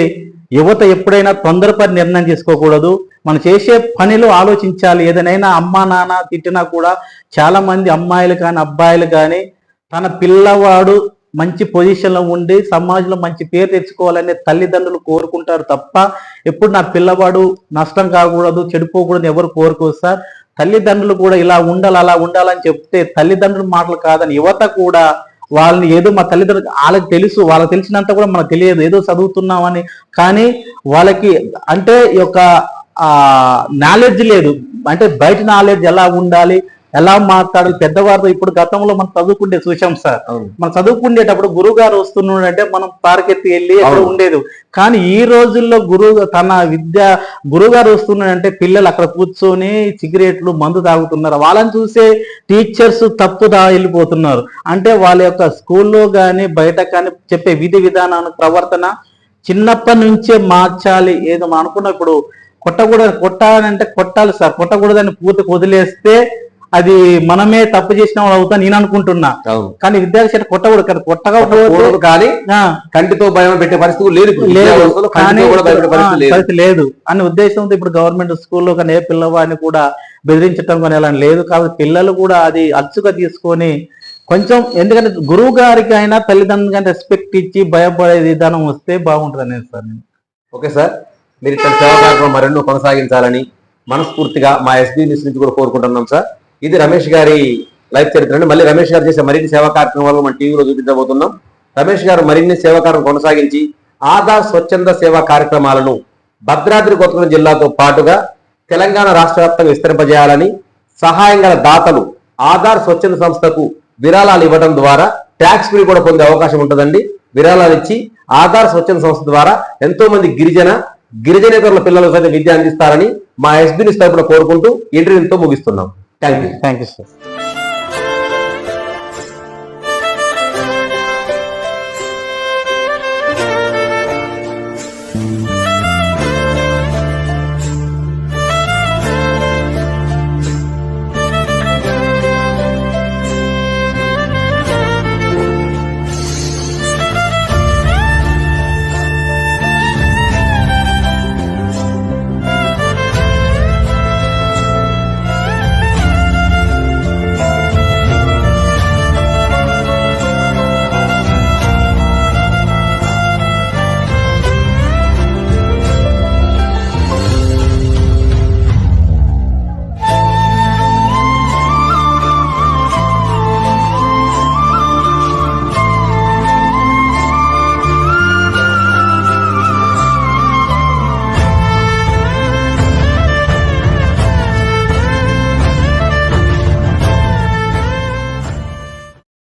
యువత ఎప్పుడైనా తొందరపడి నిర్ణయం తీసుకోకూడదు. మనం చేసే పనిలో ఆలోచించాలి. ఏదైనా అమ్మా నాన్న తిట్టినా కూడా చాలా మంది అమ్మాయిలు కానీ అబ్బాయిలు కానీ తన పిల్లవాడు మంచి పొజిషన్లో ఉండి సమాజంలో మంచి పేరు తెచ్చుకోవాలనే తల్లిదండ్రులు కోరుకుంటారు తప్ప ఎప్పుడు నా పిల్లవాడు నష్టం కాకూడదు, చెడిపోకూడదు ఎవరు కోరుకోరు సార్. తల్లిదండ్రులు కూడా ఇలా ఉండాలి అలా ఉండాలని చెప్తే తల్లిదండ్రుల మాటలు కాదని యువత కూడా వాళ్ళని ఏదో మా తల్లిదండ్రులు వాళ్ళకి తెలుసు, వాళ్ళకి తెలిసినంత కూడా మనకు తెలియదు, ఏదో చదువుతున్నామని. కానీ వాళ్ళకి అంటే ఈ యొక్క నాలెడ్జ్ లేదు. అంటే బయట నాలెడ్జ్ ఎలా ఉండాలి, ఎలా మాట్లాడాలి పెద్దవారితో. ఇప్పుడు గతంలో మనం చదువుకుంటే చూసాం సార్, మనం చదువుకునేటప్పుడు గురువు గారు వస్తున్నాడంటే మనం పార్కెత్తి వెళ్ళి అక్కడ ఉండేది. కానీ ఈ రోజుల్లో గురుగారు వస్తున్నాడంటే పిల్లలు అక్కడ కూర్చొని సిగరెట్లు మందు తాగుతున్నారు. వాళ్ళని చూసే టీచర్స్ తప్పుదా వెళ్ళిపోతున్నారు. అంటే వాళ్ళ యొక్క స్కూల్లో కానీ బయట కానీ చెప్పే విధి విధానాన్ని ప్రవర్తన చిన్నప్పటి నుంచే మార్చాలి. ఏదో మనం అనుకున్న ఇప్పుడు కొట్టాలంటే కొట్టాలి సార్, కొట్టకూడదని పూర్తికి వదిలేస్తే అది మనమే తప్పు చేసిన వాళ్ళు అవుతా నేను అనుకుంటున్నా. కానీ విద్యార్థి కొట్టకూడదు కదా, కొట్టకపోతే కానీ కంటితో భయం పెట్టే పరిస్థితి లేదు అనే ఉద్దేశంతో ఇప్పుడు గవర్నమెంట్ స్కూల్లో కానీ ఏ పిల్లవాడిని కూడా బెదిరించడం కానీ అలా లేదు. కాబట్టి పిల్లలు కూడా అది అచ్చుగా తీసుకొని కొంచెం, ఎందుకంటే గురువు గారికి అయినా తల్లిదండ్రులకి రెస్పెక్ట్ ఇచ్చి భయపడే విధానం వస్తే బాగుంటుంది అనేది సార్. ఓకే సార్, మీరు ఇక్కడ సేవా కార్యక్రమం మరెన్నో కొనసాగించాలని మనస్ఫూర్తిగా మా ఎస్బీ న్యూస్ నుంచి కూడా కోరుకుంటున్నాం సార్. ఇది రమేష్ గారి లైఫ్ చరిత్ర అండి. మళ్ళీ రమేష్ గారు చేసే మరిన్ని సేవా కార్యక్రమాలు మన టీవీలో చూపించబోతున్నాం. రమేష్ గారు మరిన్ని సేవా కార్యక్రమం కొనసాగించి ఆధార్ స్వచ్ఛంద సేవా కార్యక్రమాలను భద్రాద్రి కొత్తగూడెం జిల్లాతో పాటుగా తెలంగాణ రాష్ట్ర వ్యాప్తంగా విస్తరింపజేయాలని, సహాయం గల దాతలు ఆధార్ స్వచ్ఛంద సంస్థకు విరాళాలు ఇవ్వడం ద్వారా ట్యాక్స్ ఫ్రీ కూడా పొందే అవకాశం ఉంటుందండి. విరాళాలు ఇచ్చి ఆధార్ స్వచ్ఛంద సంస్థ ద్వారా ఎంతో మంది గిరిజనేతరుల పిల్లలకు సైతం విద్య అందిస్తారని మా ఎస్బీ న్యూస్ తరపున కోరుకుంటూ ఇంటర్వ్యూతో ముగిస్తున్నాం. Thank you sir.